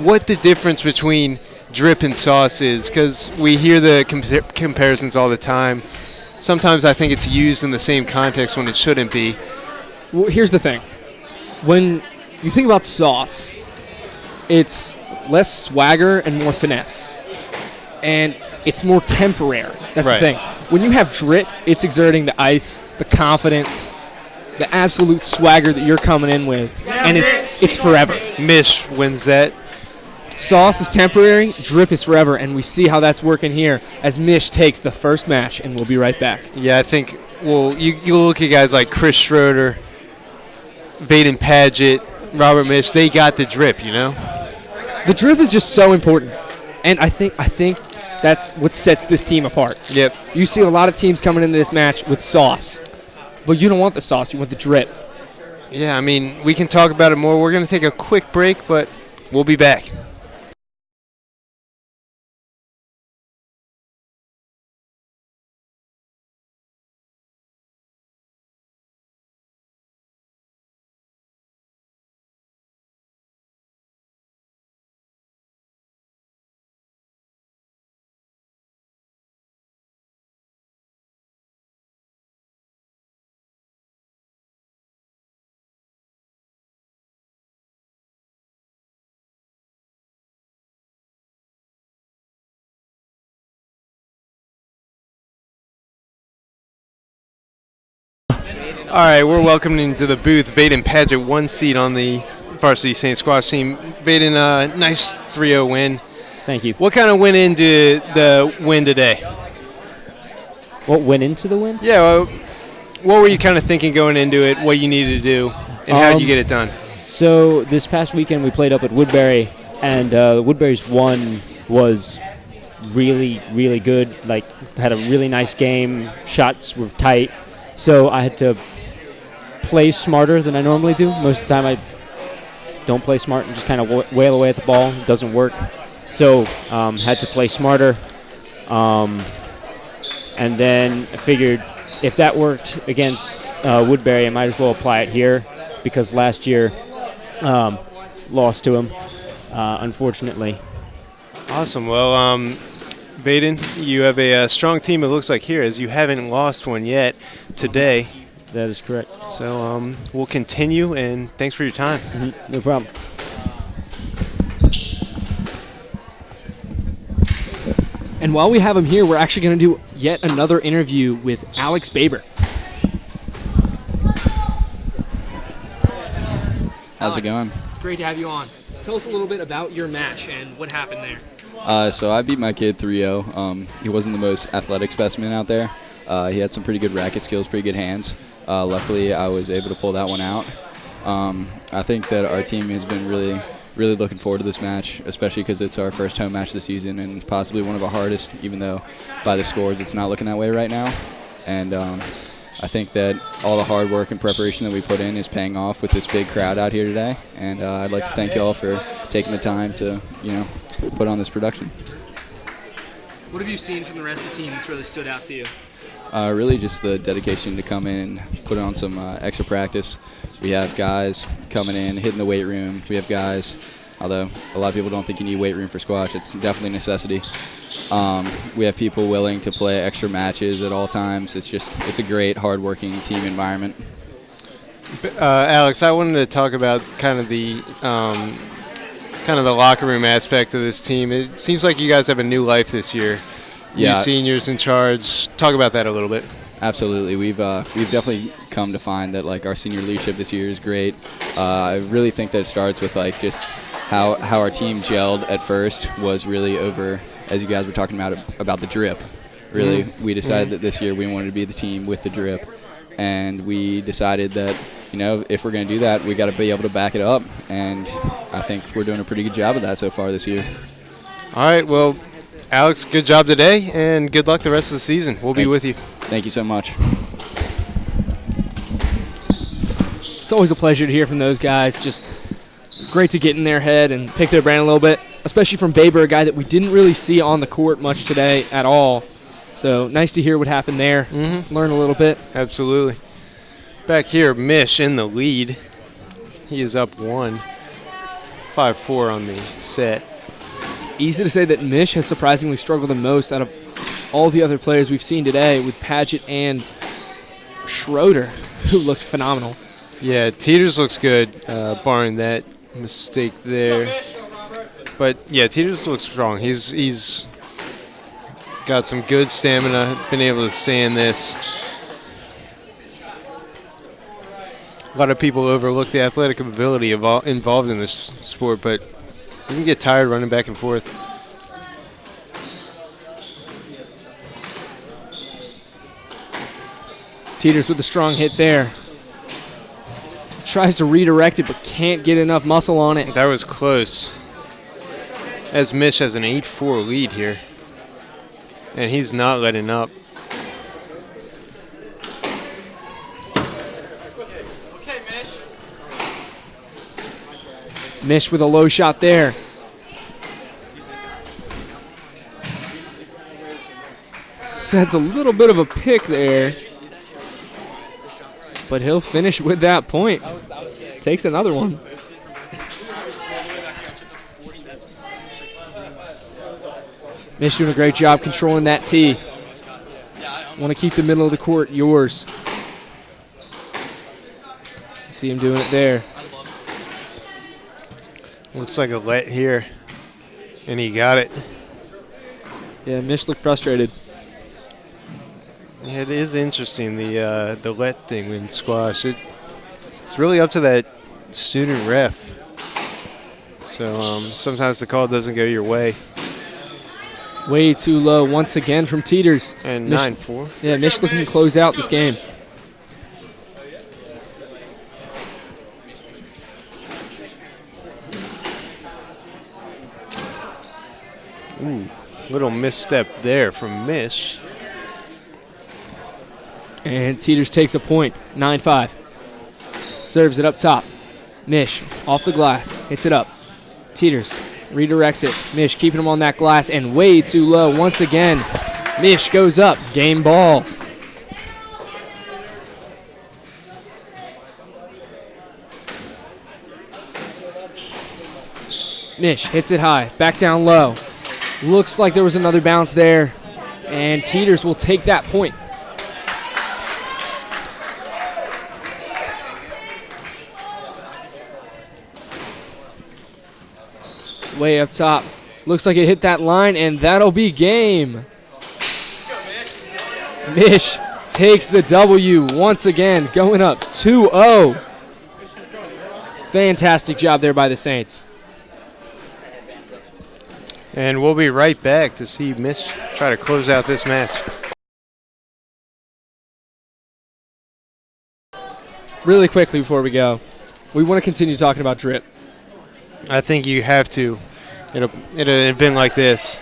what the difference between drip and sauce is, because we hear the comparisons all the time. Sometimes I think it's used in the same context when it shouldn't be. Well, here's the thing. When you think about sauce, it's less swagger and more finesse. And it's more temporary. That's right. The thing. When you have drip, it's exerting the ice, the confidence, the absolute swagger that you're coming in with. And it's forever. Mish wins that. Sauce is temporary, drip is forever, and we see how that's working here as Mish takes the first match, and we'll be right back. Yeah, I think, well, you look at guys like Chris Schroeder, Vaden Padgett, Robert Mish, they got the drip, you know? The drip is just so important, and I think that's what sets this team apart. Yep. You see a lot of teams coming into this match with sauce, but you don't want the sauce, you want the drip. Yeah, I mean, we can talk about it more. We're going to take a quick break, but we'll be back. All right, we're welcoming to the booth Vaden Padgett, 1 seed on the varsity Saints squash team. Vaden, nice 3-0 win. Thank you. What kind of went into the win today? What went into the win? Yeah, well, what were you kind of thinking going into it, what you needed to do, and how did you get it done? So this past weekend we played up at Woodbury, and Woodbury's one was really, really good. Like, had a really nice game. Shots were tight. So I had to play smarter than I normally do. Most of the time I don't play smart and just kind of wail away at the ball. It doesn't work. So had to play smarter. And then I figured if that worked against Woodbury, I might as well apply it here. because last year lost to him, unfortunately. Awesome. Well, Vaden, you have a strong team, it looks like here, as you haven't lost one yet today. That is correct. So we'll continue, and thanks for your time. Mm-hmm. No problem. And while we have him here, we're actually going to do yet another interview with Alex Baber. How's it going? It's great to have you on. Tell us a little bit about your match and what happened there. So I beat my kid 3-0. He wasn't the most athletic specimen out there. He had some pretty good racket skills, pretty good hands. Luckily, I was able to pull that one out. I think that our team has been really looking forward to this match, especially because it's our first home match of the season and possibly one of our hardest, even though by the scores it's not looking that way right now. And I think that all the hard work and preparation that we put in is paying off with this big crowd out here today. And I'd like to thank you all for taking the time to, put on this production. What have you seen from the rest of the team that's really stood out to you? Really just the dedication to come in and put on some extra practice. We have guys coming in, hitting the weight room. We have guys, although a lot of people don't think you need weight room for squash, it's definitely a necessity. We have people willing to play extra matches at all times. It's a great, hard-working team environment. Alex, I wanted to talk about kind of the locker room aspect of this team. It seems like you guys have a new life this year. Yeah. New seniors in charge. Talk about that a little bit. Absolutely. We've definitely come to find that our senior leadership this year is great. I really think that it starts with just how our team gelled at first was really over, as you guys were talking about the drip. Really, we decided that this year we wanted to be the team with the drip, and we decided that if we're going to do that, we got to be able to back it up, and I think we're doing a pretty good job of that so far this year. All right. Well, Alex, good job today, and good luck the rest of the season. We'll be with you. Thank you so much. It's always a pleasure to hear from those guys. Just great to get in their head and pick their brain a little bit, especially from Baber, a guy that we didn't really see on the court much today at all. So nice to hear what happened there, learn a little bit. Absolutely. Back here, Mish in the lead. He is up 5-4 on the set. Easy to say that Mish has surprisingly struggled the most out of all the other players we've seen today, with Padgett and Schroeder, who looked phenomenal. Yeah, Teeters looks good, barring that mistake there. But yeah, Teeters looks strong. He's got some good stamina, been able to stay in this. A lot of people overlook the athletic ability involved in this sport, but you can get tired running back and forth. Teeters with a strong hit there. Tries to redirect it, but can't get enough muscle on it. That was close. As Mish has an 8-4 lead here. And he's not letting up. Okay, Mish. Mish with a low shot there. Sets a little bit of a pick there. But he'll finish with that point. Takes another one. Mish doing a great job controlling that tee. Want to keep the middle of the court yours. See him doing it there. Looks like a let here. And he got it. Yeah, Mish looked frustrated. Yeah, it is interesting, the let thing in squash. It's really up to that student ref. So sometimes the call doesn't go your way. Way too low once again from Teeters. And Mish, 9-4. Yeah, Mish looking to close out this game. Ooh, little misstep there from Mish. And Teeters takes a point, 9-5. Serves it up top. Mish off the glass, hits it up. Teeters redirects it. Mish keeping him on that glass and way too low once again. Mish goes up, game ball. Mish hits it high, back down low. Looks like there was another bounce there, and Teeters will take that point. Way up top. Looks like it hit that line, and that'll be game. Mish takes the W once again, going up 2-0. Fantastic job there by the Saints. And we'll be right back to see Mish try to close out this match. Really quickly before we go, we want to continue talking about drip. I think you have to in an event like this.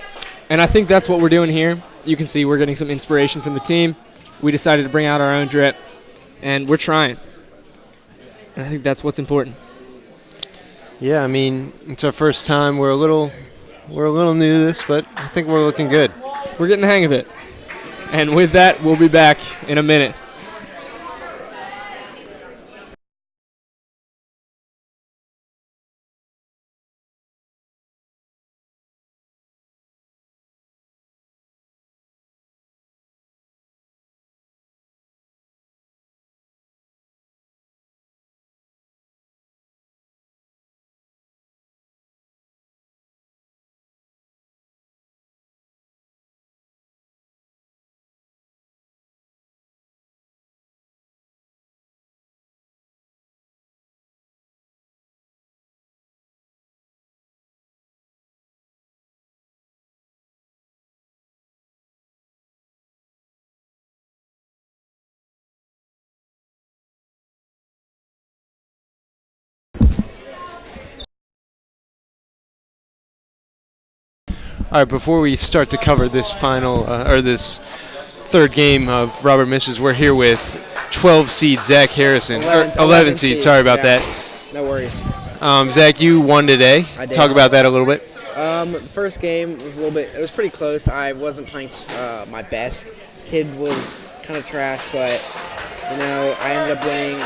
And I think that's what we're doing here. You can see we're getting some inspiration from the team. We decided to bring out our own drip, and we're trying. And I think that's what's important. Yeah, I mean, it's our first time. We're a little new to this, but I think we're looking good. We're getting the hang of it. And with that, we'll be back in a minute. All right, before we start to cover this final or this third game of Robert Mish's, we're here with 12 seed Zach Harrison. 11 seed, sorry about that. No worries. Zach, you won today. I did. Talk about that a little bit. The first game was it was pretty close. I wasn't playing my best. Kid was kind of trash, but, I ended up winning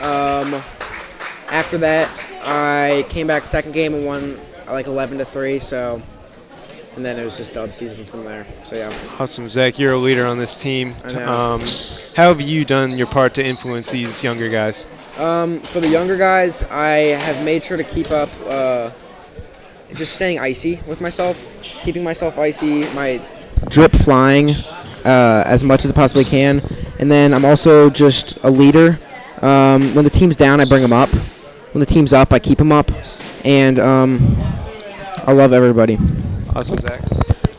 14-12. After that, I came back the second game and won like 11-3, and then it was just dub season from there. So yeah. Awesome, Zach. You're a leader on this team. I know. How have you done your part to influence these younger guys? For the younger guys, I have made sure to keep up, just staying icy with myself, keeping myself icy, my drip flying as much as I possibly can, and then I'm also just a leader. When the team's down, I bring them up. When the team's up, I keep them up, and I love everybody. Awesome, Zach.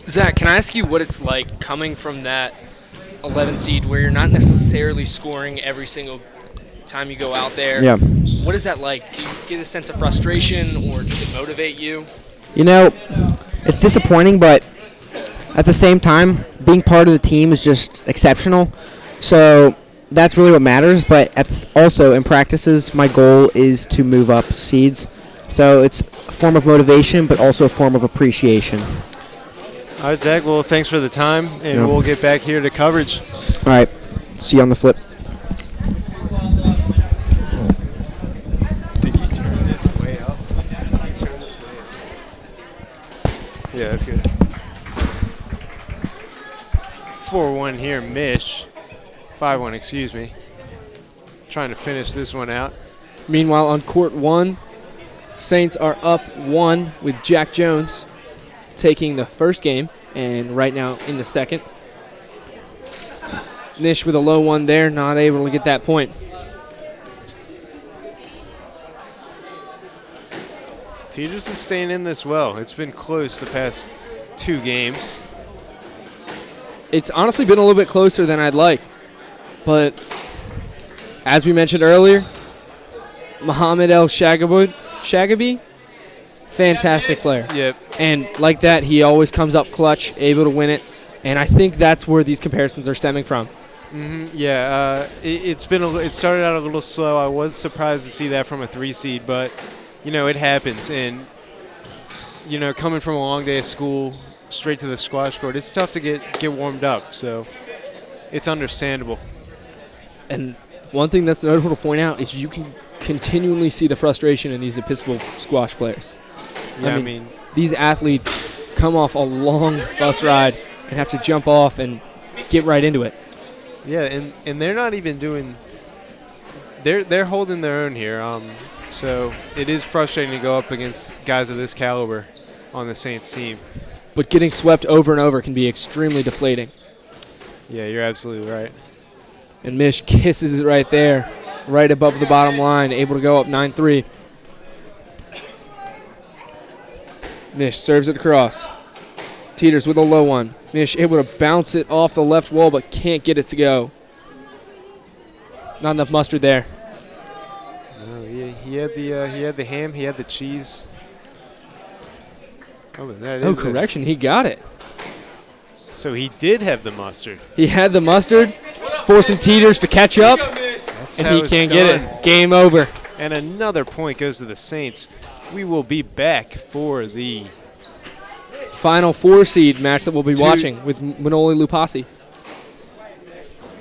Zach, can I ask you what it's like coming from that 11 seed where you're not necessarily scoring every single time you go out there? Yeah. What is that like? Do you get a sense of frustration, or does it motivate you? It's disappointing, but at the same time, being part of the team is just exceptional. So that's really what matters. But also in practices, my goal is to move up seeds. So it's a form of motivation, but also a form of appreciation. All right, Zach. Well, thanks for the time, and we'll get back here to coverage. All right. See you on the flip. Did you turn this way up? Turn this way up. Yeah, that's good. 4-1 here, Mish. 5-1, excuse me. Trying to finish this one out. Meanwhile, on court 1, Saints are up 1 with Jack Jones taking the first game, and right now in the second. Mish with a low one there, not able to get that point. Teeters is staying in this well. It's been close the past 2 games. It's honestly been a little bit closer than I'd like, but as we mentioned earlier, Muhammad El Shagabi, fantastic player. Yep. And like that, he always comes up clutch, able to win it. And I think that's where these comparisons are stemming from. Mm-hmm. Yeah, it started out a little slow. I was surprised to see that from a 3 seed, but it happens. And coming from a long day of school straight to the squash court, it's tough to get warmed up. So it's understandable. And one thing that's notable to point out is you can continually see the frustration in these Episcopal squash players. Yeah, I mean, these athletes come off a long bus ride and have to jump off and get right into it. Yeah, and they're not even doing. They're holding their own here. So it is frustrating to go up against guys of this caliber on the Saints team. But getting swept over and over can be extremely deflating. Yeah, you're absolutely right. And Mish kisses it right there, right above the bottom line, able to go up 9-3. Mish serves it across. Teeters with a low one. Mish able to bounce it off the left wall, but can't get it to go. Not enough mustard there. Oh, yeah, he had the ham, he had the cheese. Oh, that Oh, is it. correction, he got it. So he did have the mustard. He had the mustard, forcing Teeters to catch up, That's and how he it's can't done. get it. Game over. And another point goes to the Saints. We will be back for the Final 4-seed match that we'll be Two- watching with Manoli Lucassi.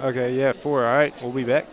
Okay, yeah, 4. All right, we'll be back.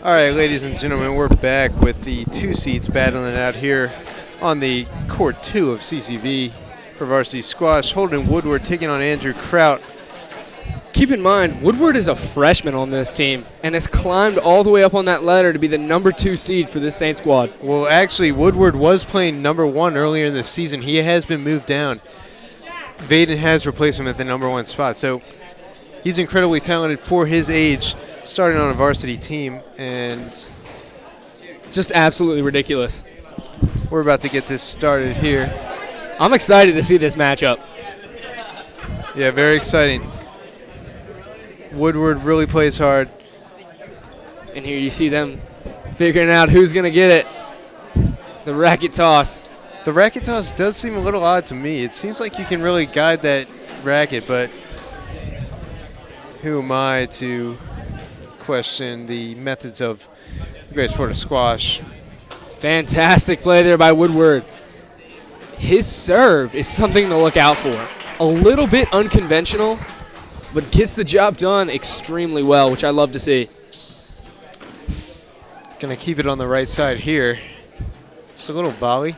All right, ladies and gentlemen, we're back with the 2 seeds battling it out here on the Court 2 of CCV for varsity squash. Holden Woodward taking on Andrew Kraut. Keep in mind, Woodward is a freshman on this team and has climbed all the way up on that ladder to be the number 2 seed for this Saint squad. Well, actually, Woodward was playing number 1 earlier in the season. He has been moved down. Vaden has replaced him at the number 1 spot. So he's incredibly talented for his age, starting on a varsity team, and just absolutely ridiculous. We're about to get this started here. I'm excited to see this matchup. Yeah, very exciting. Woodward really plays hard. And here you see them figuring out who's going to get it. The racket toss. The racket toss does seem a little odd to me. It seems like you can really guide that racket, but who am I to question the methods of the great sport of squash? Fantastic play there by Woodward. His serve is something to look out for. A little bit unconventional, but gets the job done extremely well, which I love to see. Gonna keep it on the right side here. Just a little volley.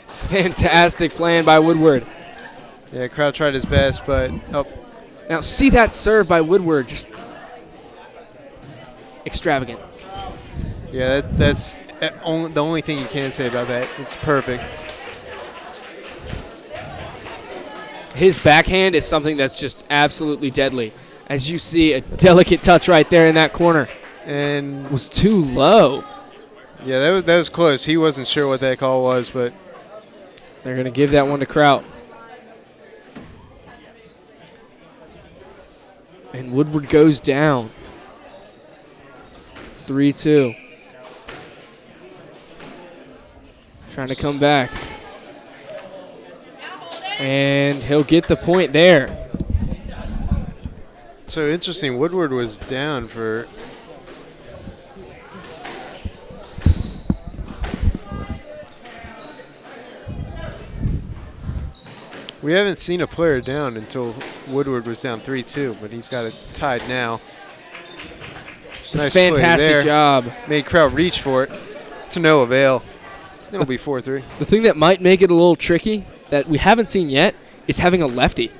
Fantastic plan by Woodward. Yeah, Kraut tried his best, but Now see that serve by Woodward, just extravagant. Yeah, that's the only thing you can say about that. It's perfect. His backhand is something that's just absolutely deadly. As you see, a delicate touch right there in that corner. And was too low. Yeah, that was close. He wasn't sure what that call was, but they're going to give that one to Kraut. And Woodward goes down. 3-2. Trying to come back. And he'll get the point there. So interesting. Woodward was down for we haven't seen a player down until Woodward was down 3-2, but he's got it tied now. Nice fantastic job. Made Kraut reach for it to no avail. It'll be 4-3. The thing that might make it a little tricky that we haven't seen yet is having a lefty.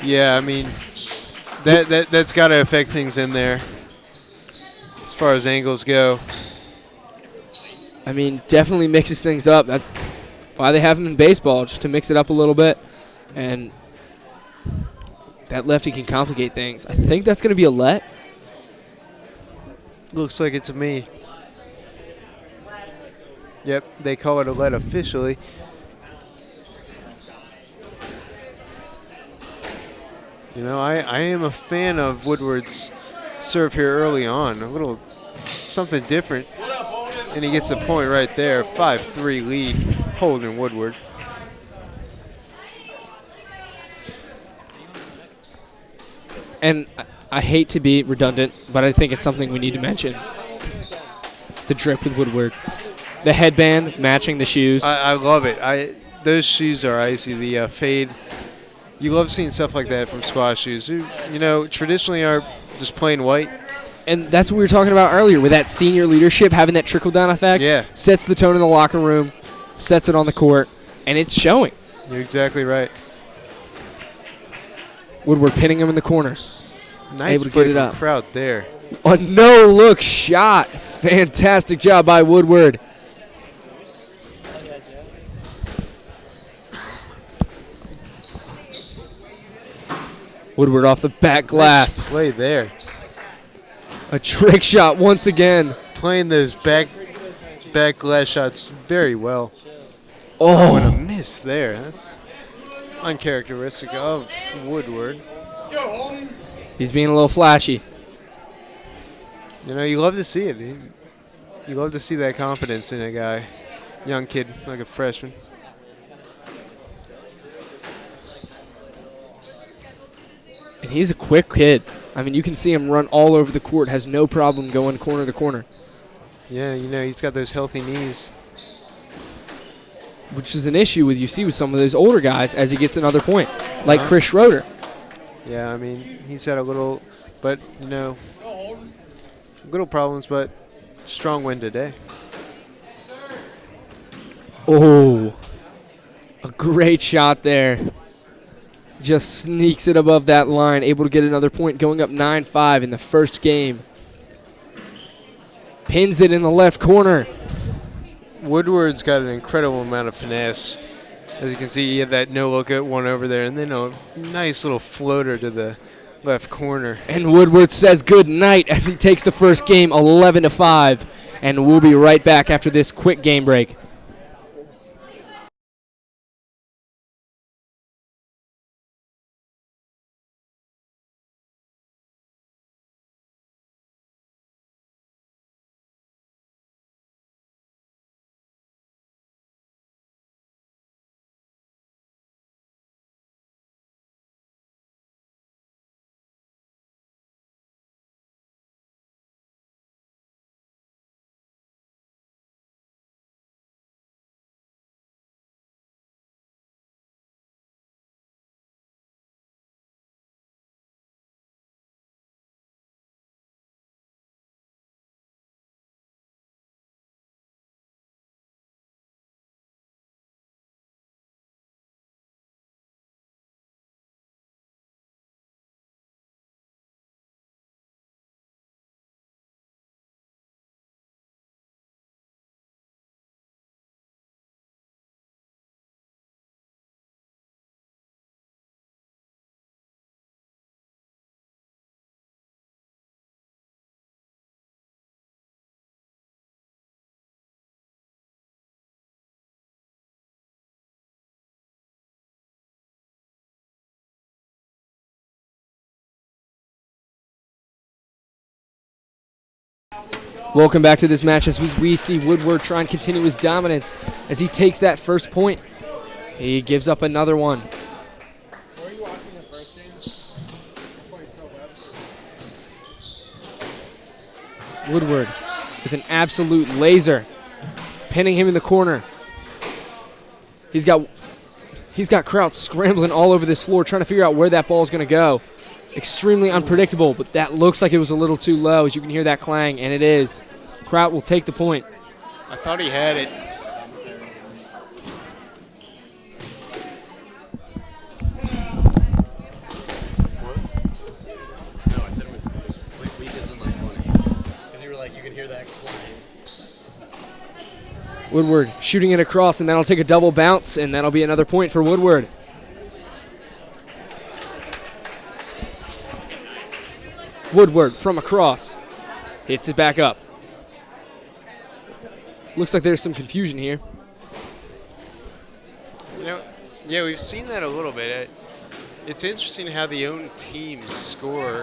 Yeah, I mean, that's got to affect things in there as far as angles go. I mean, definitely mixes things up. That's why they have him in baseball, just to mix it up a little bit. And that lefty can complicate things. I think that's going to be a let. Looks like it to me. Yep, they call it a let officially. You know, I am a fan of Woodward's serve here early on. A little something different. And he gets the point right there. 5-3 lead, Holden Woodward. And I hate to be redundant, but I think it's something we need to mention. The drip with Woodward. The headband matching the shoes. I love it. Those shoes are icy. The fade. You love seeing stuff like that from squash shoes. You know, traditionally are just plain white. And that's what we were talking about earlier with that senior leadership, having that trickle-down effect. Yeah. Sets the tone in the locker room, sets it on the court, and it's showing. You're exactly right. Woodward pinning him in the corner. Nice able to play get it from up. Kraut there. A no-look shot. Fantastic job by Woodward. Woodward off the back glass. Nice play there. A trick shot once again. Playing those back glass shots very well. Oh, and a miss there. That's uncharacteristic of Woodward. He's being a little flashy. You know, you love to see it. You love to see that confidence in a guy. Young kid, like a freshman. And he's a quick kid. I mean, you can see him run all over the court, has no problem going corner to corner. Yeah, you know, he's got those healthy knees. Which is an issue with you see with some of those older guys as he gets another point, like Chris Schroeder. Yeah, I mean, he's had a little, but, little problems, but strong win today. Oh, a great shot there. Just sneaks it above that line, able to get another point, going up 9-5 in the first game. Pins it in the left corner. Woodward's got an incredible amount of finesse. As you can see, he had that no-look at one over there, and then a nice little floater to the left corner. And Woodward says good night as he takes the first game 11-5. And we'll be right back after this quick game break. Welcome back to this match as we see Woodward try and continue his dominance as he takes that first point. He gives up another one. Woodward with an absolute laser, pinning him in the corner. He's got Kraut scrambling all over this floor, trying to figure out where that ball is going to go. Extremely unpredictable, but that looks like it was a little too low, as you can hear that clang, and it is. Kraut will take the point. I thought he had it. No, I said it was weak isn't like funny. Because you were like, you can hear that clang. Woodward shooting it across, and that'll take a double bounce, and that'll be another point for Woodward. Woodward from across. Hits it back up. Looks like there's some confusion here. Yeah, we've seen that a little bit. It's interesting how the own teams score.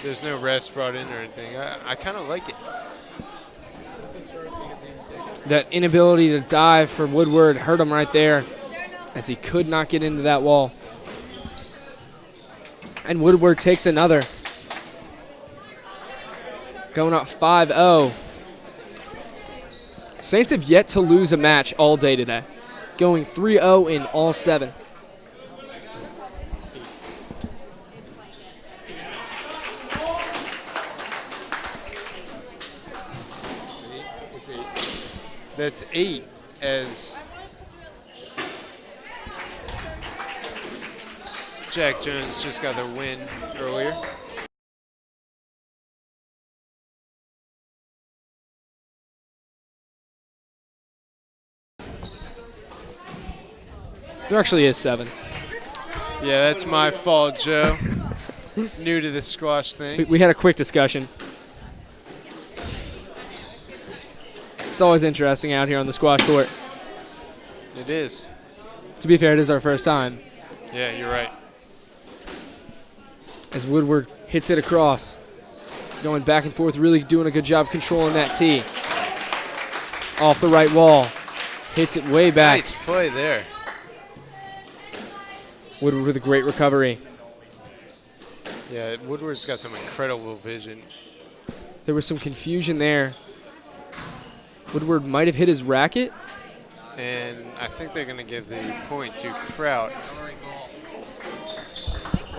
There's no refs brought in or anything. I kind of like it. That inability to dive for Woodward hurt him right there as he could not get into that wall. And Woodward takes another. Going up 5-0. Saints have yet to lose a match all day today. Going 3-0 in all 7. That's 8 as Jack Jones just got the win earlier. There actually is 7. Yeah, that's my fault, Joe. New to the squash thing. We had a quick discussion. It's always interesting out here on the squash court. It is. To be fair, it is our first time. Yeah, you're right. As Woodward hits it across. Going back and forth, really doing a good job controlling that tee. Off the right wall. Hits it way back. Nice play there. Woodward with a great recovery. Yeah, Woodward's got some incredible vision. There was some confusion there. Woodward might have hit his racket. And I think they're going to give the point to Kraut.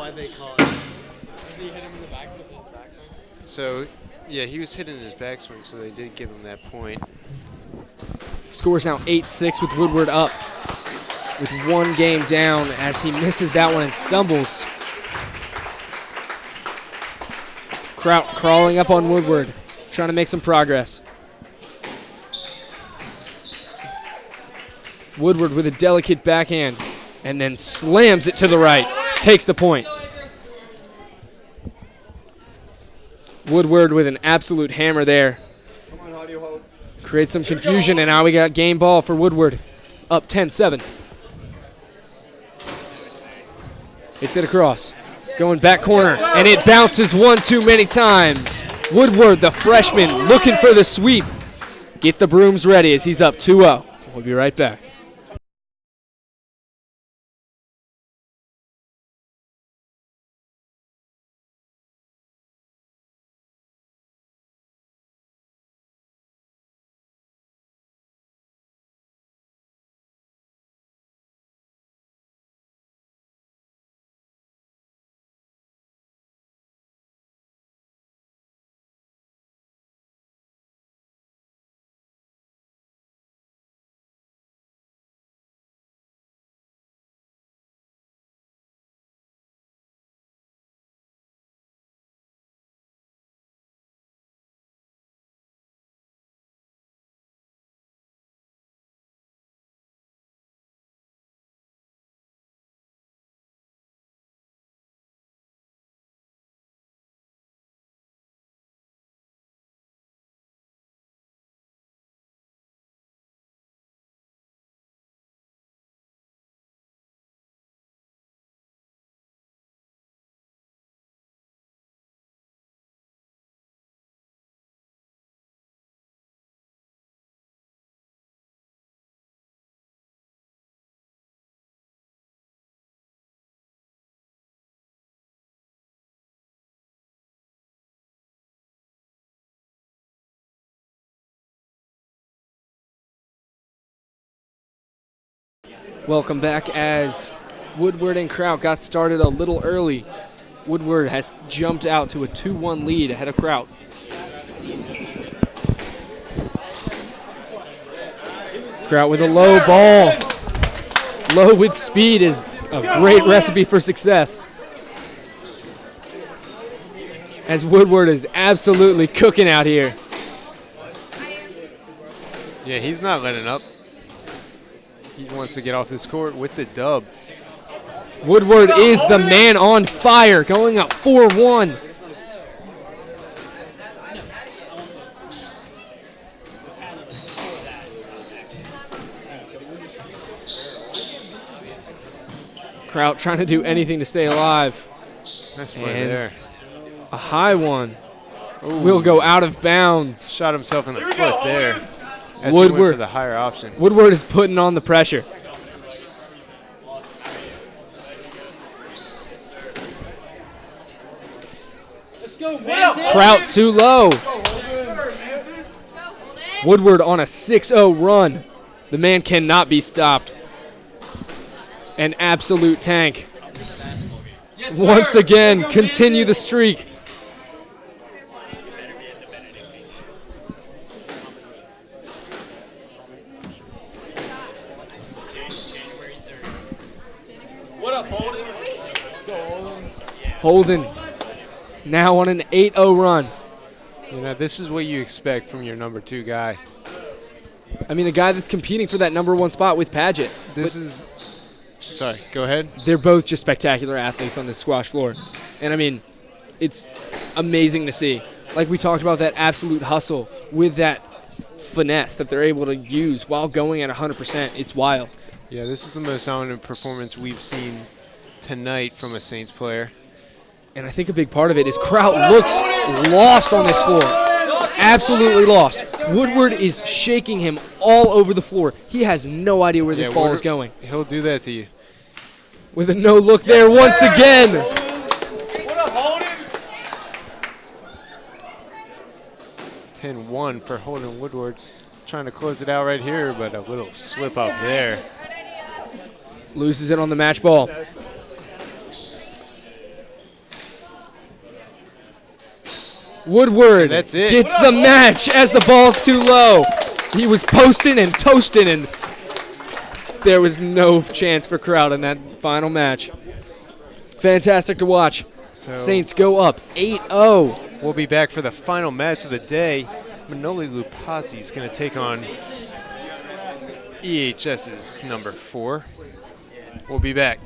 why they call it. So, yeah, he was hitting his backswing, so they did give him that point. Score's now 8-6 with Woodward up with 1 game down as he misses that one and stumbles. Kraut crawling up on Woodward, trying to make some progress. Woodward with a delicate backhand and then slams it to the right, takes the point. Woodward with an absolute hammer there. Creates some confusion, and now we got game ball for Woodward, up 10-7. Hits it across, going back corner, and it bounces one too many times. Woodward, the freshman, looking for the sweep. Get the brooms ready as he's up 2-0. We'll be right back. Welcome back as Woodward and Kraut got started a little early. Woodward has jumped out to a 2-1 lead ahead of Kraut. Kraut with a low ball. Low with speed is a great recipe for success. As Woodward is absolutely cooking out here. Yeah, he's not letting up. He wants to get off this court with the dub. Woodward is the man on fire, going up 4-1. Kraut trying to do anything to stay alive. Nice play there. A high one. Will go out of bounds. Shot himself in the foot there. As Woodward he went for the higher option. Woodward is putting on the pressure. Kraut too low. Woodward on a 6-0 run. The man cannot be stopped. An absolute tank. Once again, continue the streak. Holden now on an 8-0 run. You know, this is what you expect from your number 2 guy. I mean, a guy that's competing for that number 1 spot with Padgett. This is... Sorry, go ahead. They're both just spectacular athletes on this squash floor. And, I mean, it's amazing to see. Like we talked about, that absolute hustle with that finesse that they're able to use while going at 100%. It's wild. Yeah, this is the most dominant performance we've seen tonight from a Saints player. And I think a big part of it is Kraut looks lost on this floor. Absolutely lost. Woodward is shaking him all over the floor. He has no idea where this ball is going. He'll do that to you. With a no-look there once again. 10-1 for Holden Woodward. Trying to close it out right here, but a little slip up there. Loses it on the match ball. Woodward That's it. gets the match as the ball's too low. He was posting and toasting, and there was no chance for Kraut in that final match. Fantastic to watch. So Saints go up 8-0. we'll be back for the final match of the day. Manoli Lucassi is going to take on EHS's number 4. We'll be back.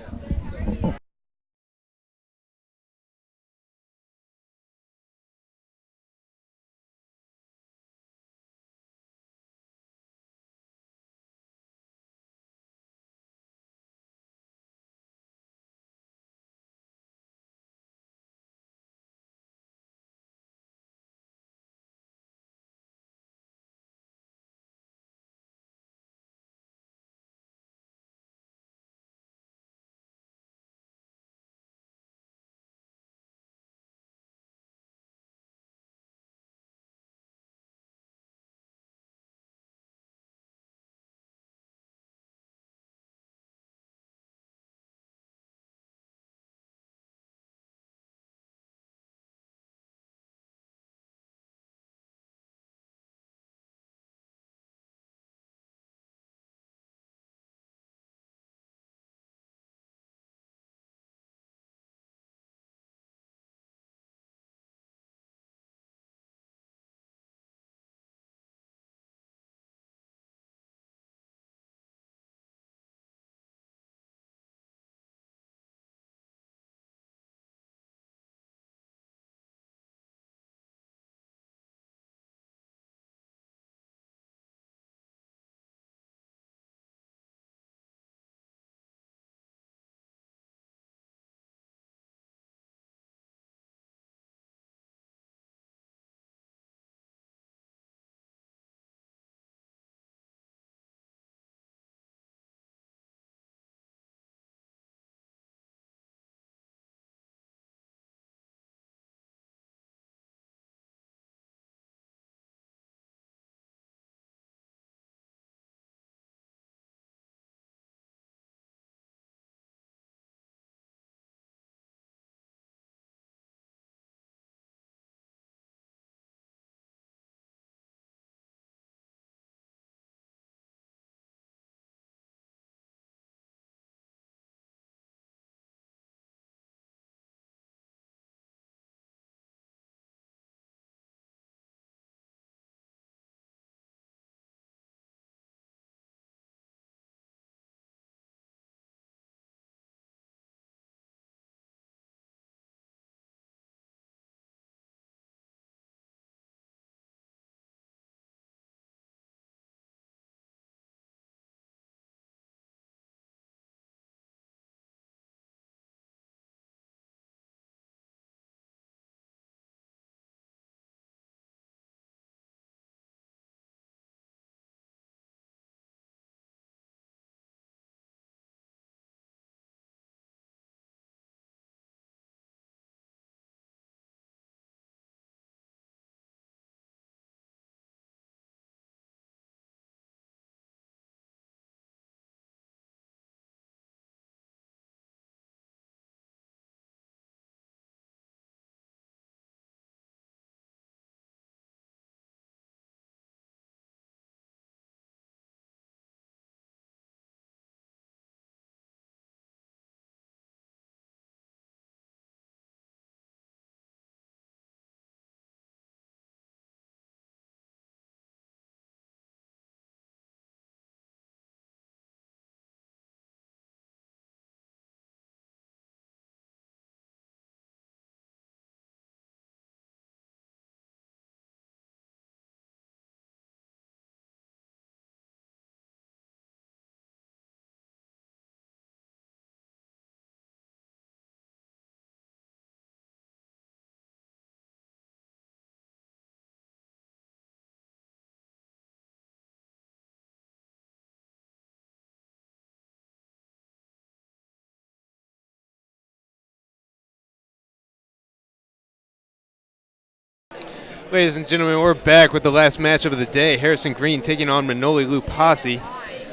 Ladies and gentlemen, we're back with the last matchup of the day. Harrison Green taking on Manoli Lucassi.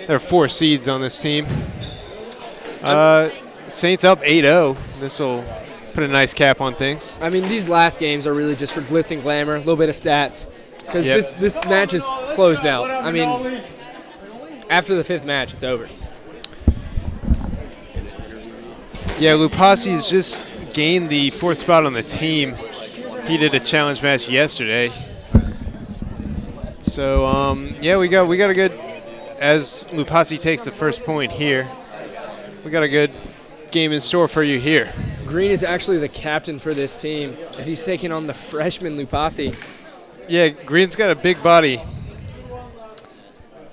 There are 4 seeds on this team. Saints up 8-0. This will put a nice cap on things. I mean, these last games are really just for glitz and glamour, a little bit of stats. Because this match is closed out. I mean, after the 5th match, it's over. Yeah, Lucassi's just gained the 4th spot on the team. He did a challenge match yesterday. So, yeah, we got a good, as Lucassi takes the first point here, we got a good game in store for you here. Green is actually the captain for this team as he's taking on the freshman Lucassi. Yeah, Green's got a big body.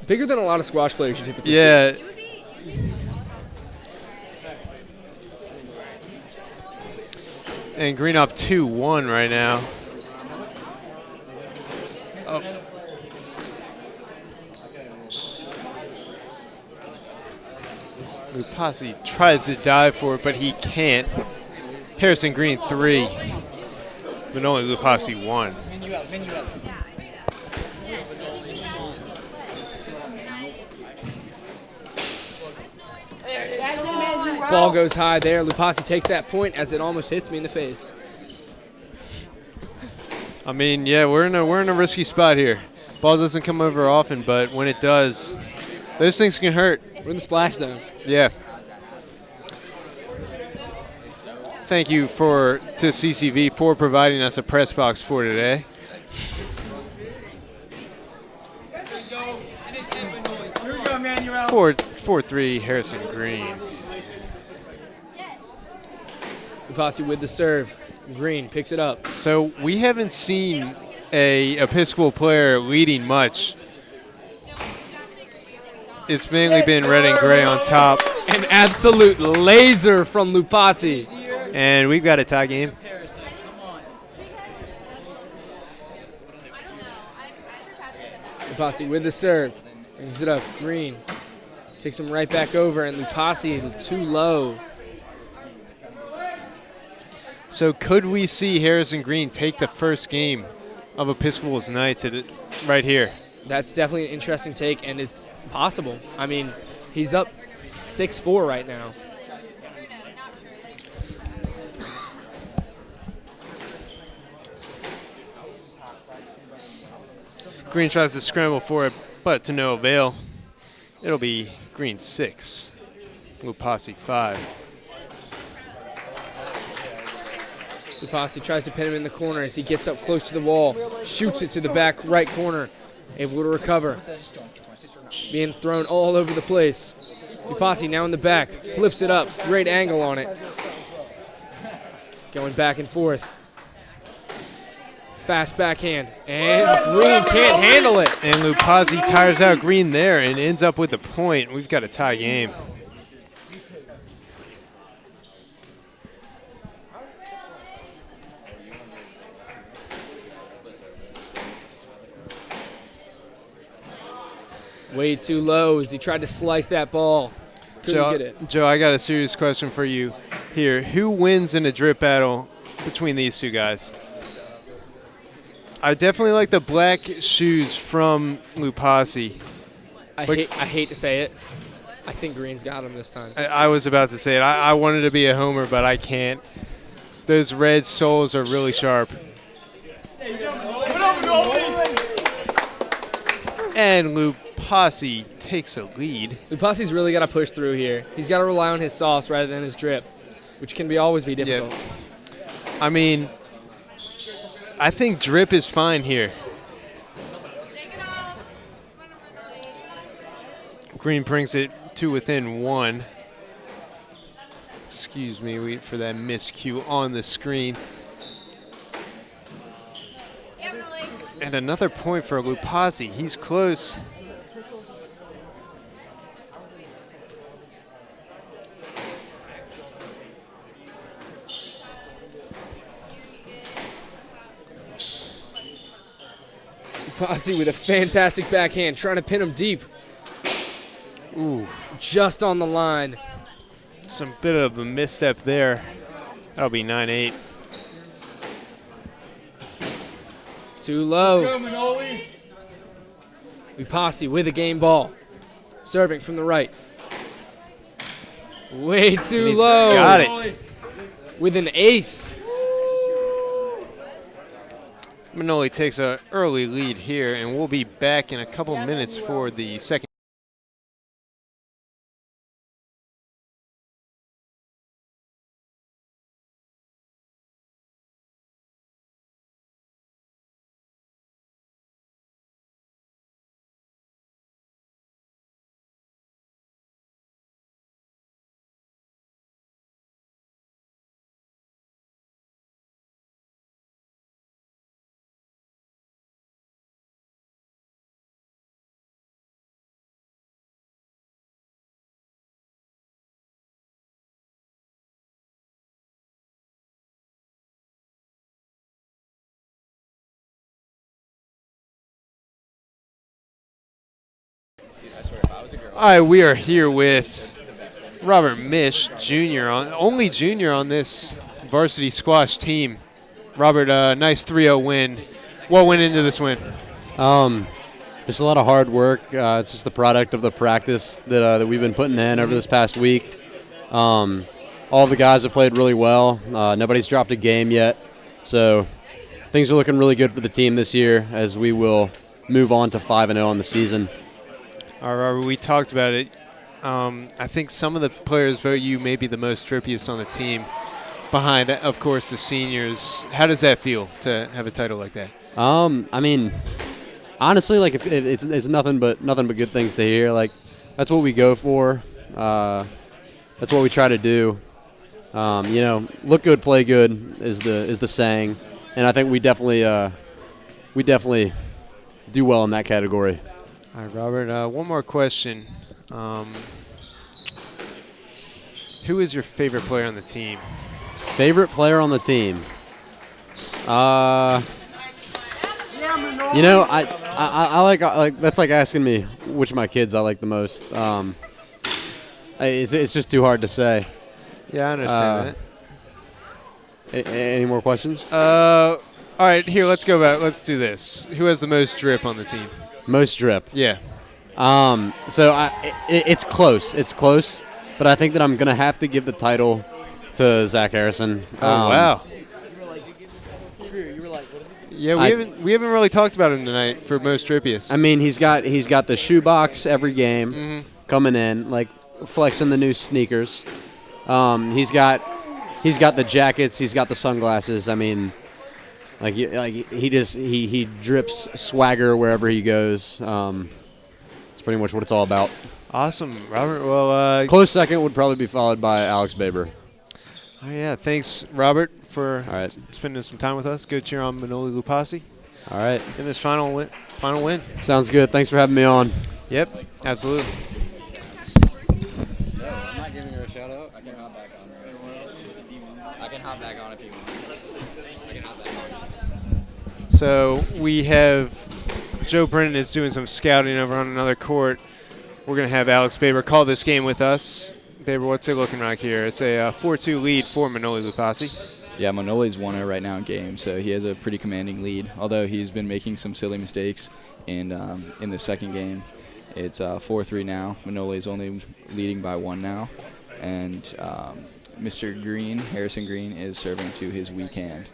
Bigger than a lot of squash players you typically see. And Green up 2-1 right now. Oh. Lucassi tries to dive for it, but he can't. Harrison Green 3, but only Lucassi 1. Ball goes high there. Lucassi takes that point as it almost hits me in the face. I mean, yeah, we're in a risky spot here. Ball doesn't come over often, but when it does, those things can hurt. We're in the splash zone. Yeah. Thank you to CCV for providing us a press box for today. Four 4-3 Harrison Green. Lucassi with the serve. Green picks it up. So we haven't seen a Episcopal player leading much. It's mainly been red and gray on top. An absolute laser from Lucassi. And we've got a tie game. Lucassi with the serve. Brings it up. Green takes him right back over, and Lucassi is too low. So could we see Harrison Green take the first game of Episcopal's night right here? That's definitely an interesting take, and it's possible. I mean, he's up 6-4 right now. Green tries to scramble for it, but to no avail. It'll be Green 6, Lucassi 5. Lucassi tries to pin him in the corner as he gets up close to the wall, shoots it to the back right corner, able to recover. Being thrown all over the place. Lucassi now in the back, flips it up, great angle on it. Going back and forth. Fast backhand, and Green can't handle it. And Lucassi tires out Green there and ends up with the point. We've got a tie game. Way too low as he tried to slice that ball. Couldn't get it. Joe, I got a serious question for you here. Who wins in a drip battle between these two guys? I definitely like the black shoes from Lucassi. I hate to say it. I think Green's got him this time. I was about to say it. I wanted to be a homer, but I can't. Those red soles are really sharp. And Lucassi takes a lead. Lucassi's really got to push through here. He's got to rely on his sauce rather than his drip, which can always be difficult. Yep. I mean, I think drip is fine here. Green brings it to within 1. Excuse me, wait for that miscue on the screen. And another point for Lucassi. He's close. Lucassi with a fantastic backhand, trying to pin him deep. Ooh. Just on the line. Some bit of a misstep there. That'll be 9-8. Too low. Lucassi with a game ball. Serving from the right. Way too low. Got it. with an ace. Manoli takes an early lead here, and we'll be back in a couple minutes for the second. All right, we are here with Robert Mish, only junior on this varsity squash team. Robert, nice 3-0 win. What went into this win? Just a lot of hard work. It's just the product of the practice that we've been putting in over this past week. All the guys have played really well. Nobody's dropped a game yet. So things are looking really good for the team this year as we will move on to 5-0 on the season. All right, Robert, we talked about it. I think some of the players vote you maybe the most trippiest on the team behind, of course, the seniors. How does that feel to have a title like that? I mean, honestly, like it's nothing but good things to hear. Like that's what we go for. That's what we try to do. Look good, play good is the saying, and I think we definitely do well in that category. All right, Robert, one more question. Who is your favorite player on the team? Favorite player on the team? I like that's like asking me which of my kids I like the most. It's just too hard to say. Yeah, I understand that. Any more questions? All right, here, let's go back. Let's do this. Who has the most drip on the team? Most drip. Yeah. So it's close. It's close, but I think that I'm gonna have to give the title to Zach Harrison. Oh wow. Yeah, we haven't really talked about him tonight for most drippiest. I mean, he's got the shoebox every game coming in, like flexing the new sneakers. He's got the jackets. He's got the sunglasses. I mean. He drips swagger wherever he goes. It's pretty much what it's all about. Awesome, Robert. Well, close second would probably be followed by Alex Baber. Oh yeah, thanks, Robert, for spending some time with us. Go cheer on Manoli Lucassi. All right. In this final win. Sounds good. Thanks for having me on. Yep, absolutely. I'm not giving her a shout out. I can hop back on. I can hop back on if you want. So we have Joe Brennan is doing some scouting over on another court. We're going to have Alex Baber call this game with us. Baber, what's it looking like here? It's a 4-2 lead for Manoli Lucassi. Yeah, Manoli's won it right now in game, so he has a pretty commanding lead, although he's been making some silly mistakes in the second game. It's 4-3 now. Manoli's only leading by 1 now, and Mr. Green, Harrison Green, is serving to his weak hand.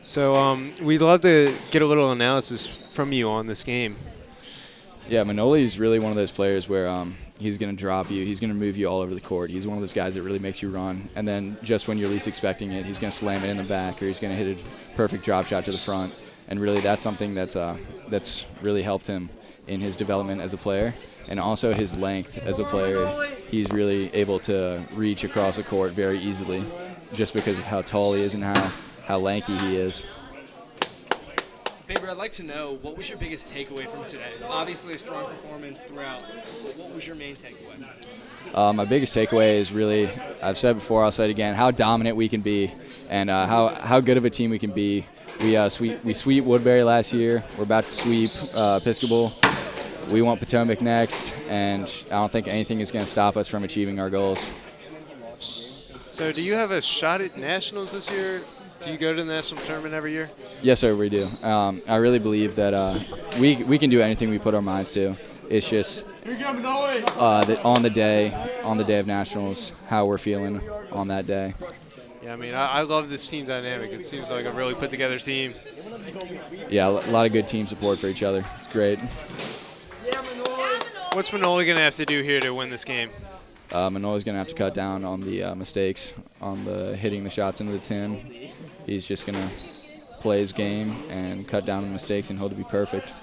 So we'd love to get a little analysis from you on this game. Yeah, Manoli is really one of those players where he's going to drop you. He's going to move you all over the court. He's one of those guys that really makes you run. And then just when you're least expecting it, he's going to slam it in the back or he's going to hit a perfect drop shot to the front. And really that's something that's really helped him in his development as a player. And also his length as a player. He's really able to reach across the court very easily just because of how tall he is and how lanky he is. Baber, I'd like to know, what was your biggest takeaway from today? Obviously a strong performance throughout, but what was your main takeaway? My biggest takeaway is really, I've said before, I'll say it again, how dominant we can be and how good of a team we can be. We sweep Woodbury last year. We're about to sweep Episcopal. We want Potomac next, and I don't think anything is going to stop us from achieving our goals. So do you have a shot at nationals this year? Do you go to the national tournament every year? Yes, sir, we do. I really believe that we can do anything we put our minds to. It's just on the day of nationals, how we're feeling on that day. Yeah, I mean, I love this team dynamic. It seems like a really put together team. Yeah, a lot of good team support for each other. It's great. What's Manoli going to have to do here to win this game? Manoli's going to have to cut down on the mistakes, on the hitting the shots into the tin. He's just going to play his game and cut down on mistakes, and he'll be perfect.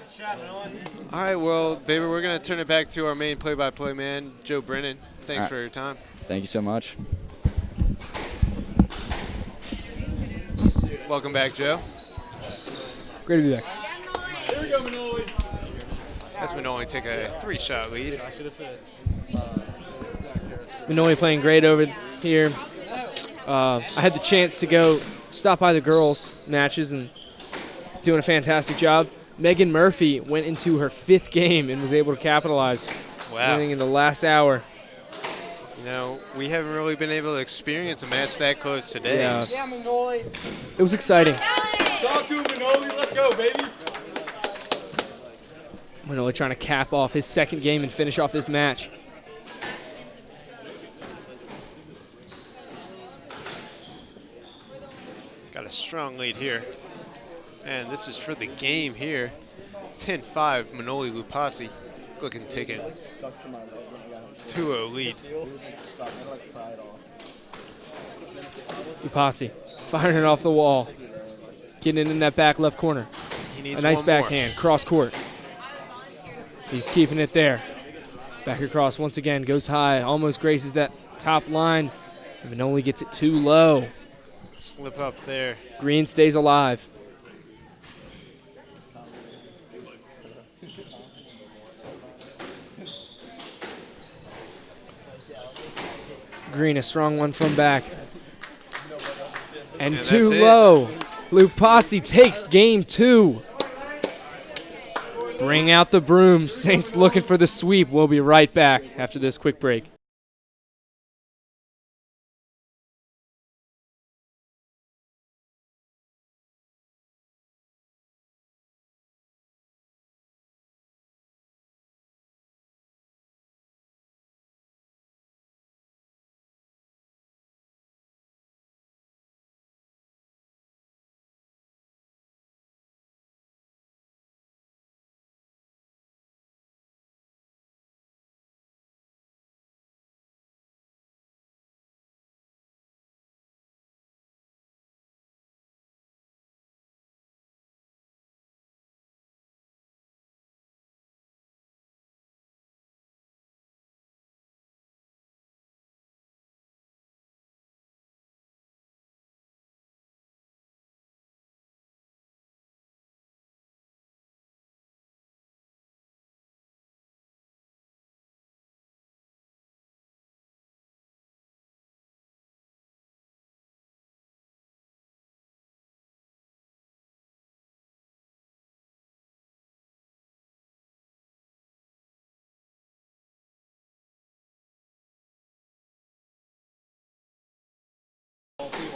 All right, well, baby, we're going to turn it back to our main play-by-play man, Joe Brennan. Thanks for your time. Thank you so much. Welcome back, Joe. Great to be back. As Manoli take a 3-shot lead. Manoli playing great over here. I had the chance to go stop by the girls' matches and doing a fantastic job. Megan Murphy went into her 5th game and was able to capitalize. Wow. Winning in the last hour. You know, we haven't really been able to experience a match that close today. Yeah. It was exciting. Talk to him, Manoli. Let's go, baby. Manoli trying to cap off his 2nd game and finish off this match. Got a strong lead here. And this is for the game here. 10-5, Manoli Lucassi looking to take a 2-0 lead. Lucassi firing it off the wall. Getting it in that back left corner. He needs a nice one more. backhand, cross court. He's keeping it there. Back across once again, goes high, almost graces that top line. And Manoli gets it too low. Slip up there. Green stays alive. Green, a strong one from back. And too low. Lucassi takes game 2. Bring out the broom. Saints looking for the sweep. We'll be right back after this quick break.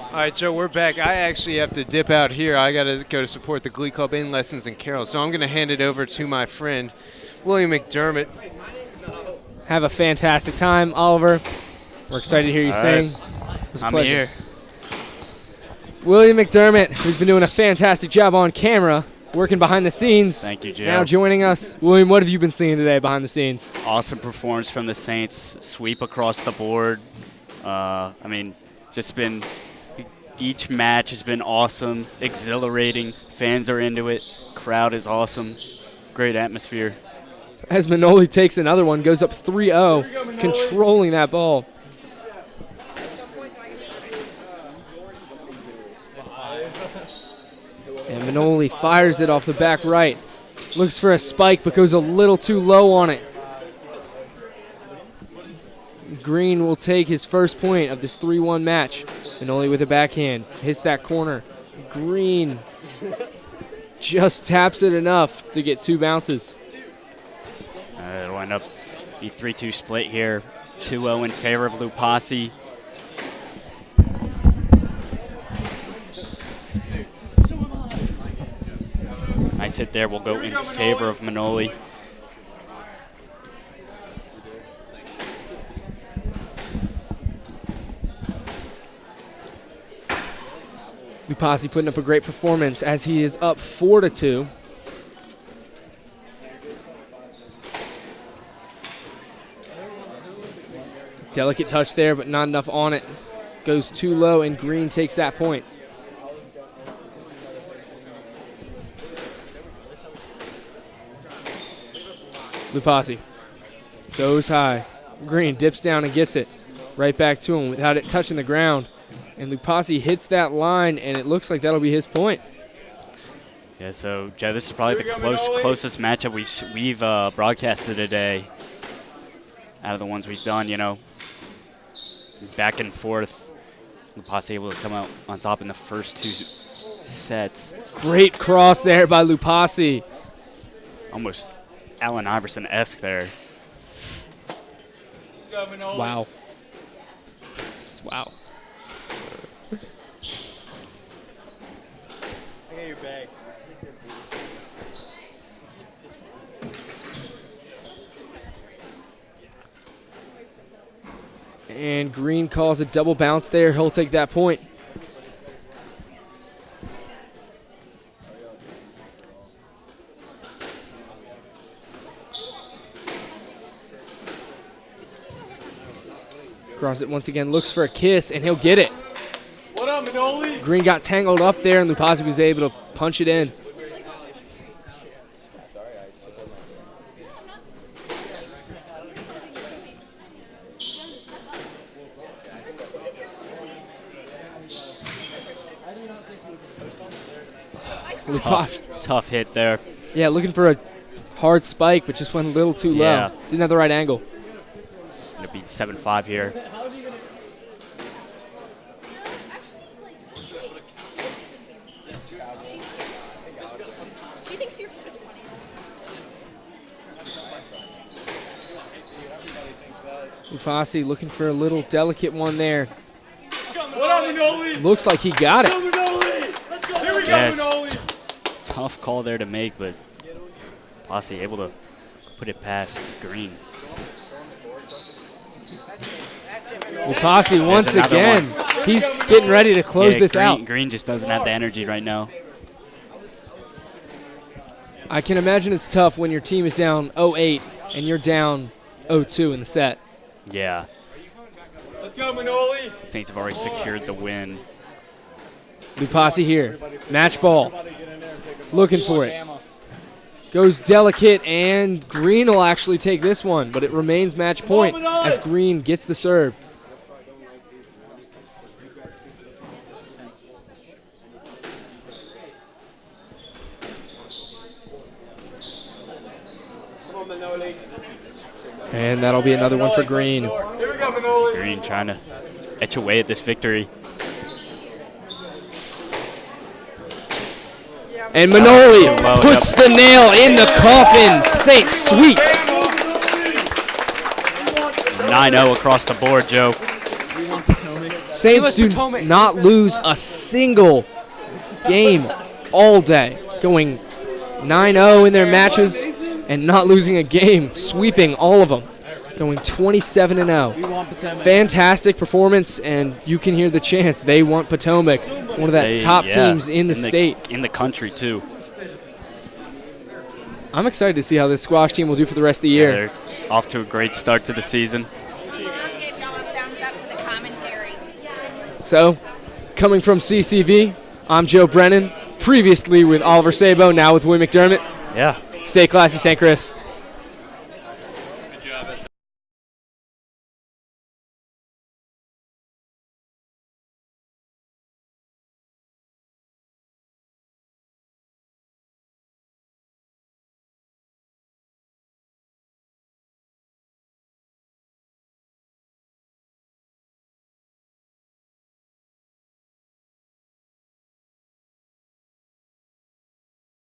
All right, Joe, we're back. I actually have to dip out here. I got to go to support the Glee Club in Lessons and Carols. So I'm going to hand it over to my friend, William McDermott. Have a fantastic time, Oliver. We're excited to hear you sing. It was a pleasure. Here. William McDermott, who's been doing a fantastic job on camera, working behind the scenes. Thank you, Joe. Now joining us. William, what have you been seeing today behind the scenes? Awesome performance from the Saints. Sweep across the board. Just been each match has been awesome, exhilarating. Fans are into it. Crowd is awesome. Great atmosphere. As Manoli takes another one, goes up 3-0, controlling that ball. And Manoli fires it off the back right. Looks for a spike, but goes a little too low on it. Green will take his first point of this 3-1 match. Manoli with a backhand. Hits that corner. Green just taps it enough to get 2 bounces. It'll end up the 3-2 split here. 2-0 in favor of Lucassi. Nice hit there will go in favor of Manoli. Lucassi putting up a great performance as he is up 4-2. Delicate touch there, but not enough on it. Goes too low, and Green takes that point. Lucassi goes high. Green dips down and gets it. Right back to him without it touching the ground. And Lucassi hits that line, and it looks like that'll be his point. Yeah, so, Joe, this is probably the closest matchup we've broadcasted today out of the ones we've done, you know. Back and forth. Lucassi able to come out on top in the first 2 sets. Great cross there by Lucassi. Almost Allen Iverson-esque there. Wow. Just wow. I got your bag. And Green calls a double bounce there. He'll take that point. Cross it once again, looks for a kiss, and he'll get it. What up, Manoli? Green got tangled up there, and Lucassi was able to punch it in. Tough hit there. Yeah, looking for a hard spike, but just went a little too low. Didn't have the right angle. Gonna beat 7-5 here. Lucassi looking for a little delicate one there. What up, Manoli? Looks like he got it. Let's go. Here we go, Yes, Manoli. tough call there to make, but Lucassi able to put it past Green. Lucassi once again. He's getting ready to close this out. Green just doesn't have the energy right now. I can imagine it's tough when your team is down 0-8 and you're down 0-2 in the set. Yeah. Let's go, Manoli. Saints have already secured the win. Lucassi here. Match ball. Looking for it. Goes delicate, and Green will actually take this one, but it remains match point as Green gets the serve. And that'll be another one for Green. Here we go, Manoli. Green trying to etch away at this victory. And Manoli puts the nail in the coffin. Saints sweep. 9-0 across the board, Joe. Saints do not lose a single game all day. Going 9-0 in their matches and not losing a game. Sweeping all of them. Going 27-0. Fantastic performance, and you can hear the chants. They want Potomac. One of the top teams in the state. In the country, too. I'm excited to see how this squash team will do for the rest of the year. They're off to a great start to the season. So, coming from CCV, I'm Joe Brennan, previously with Oliver Sabo, now with Will McDermott. Yeah. Stay classy, St. Chris.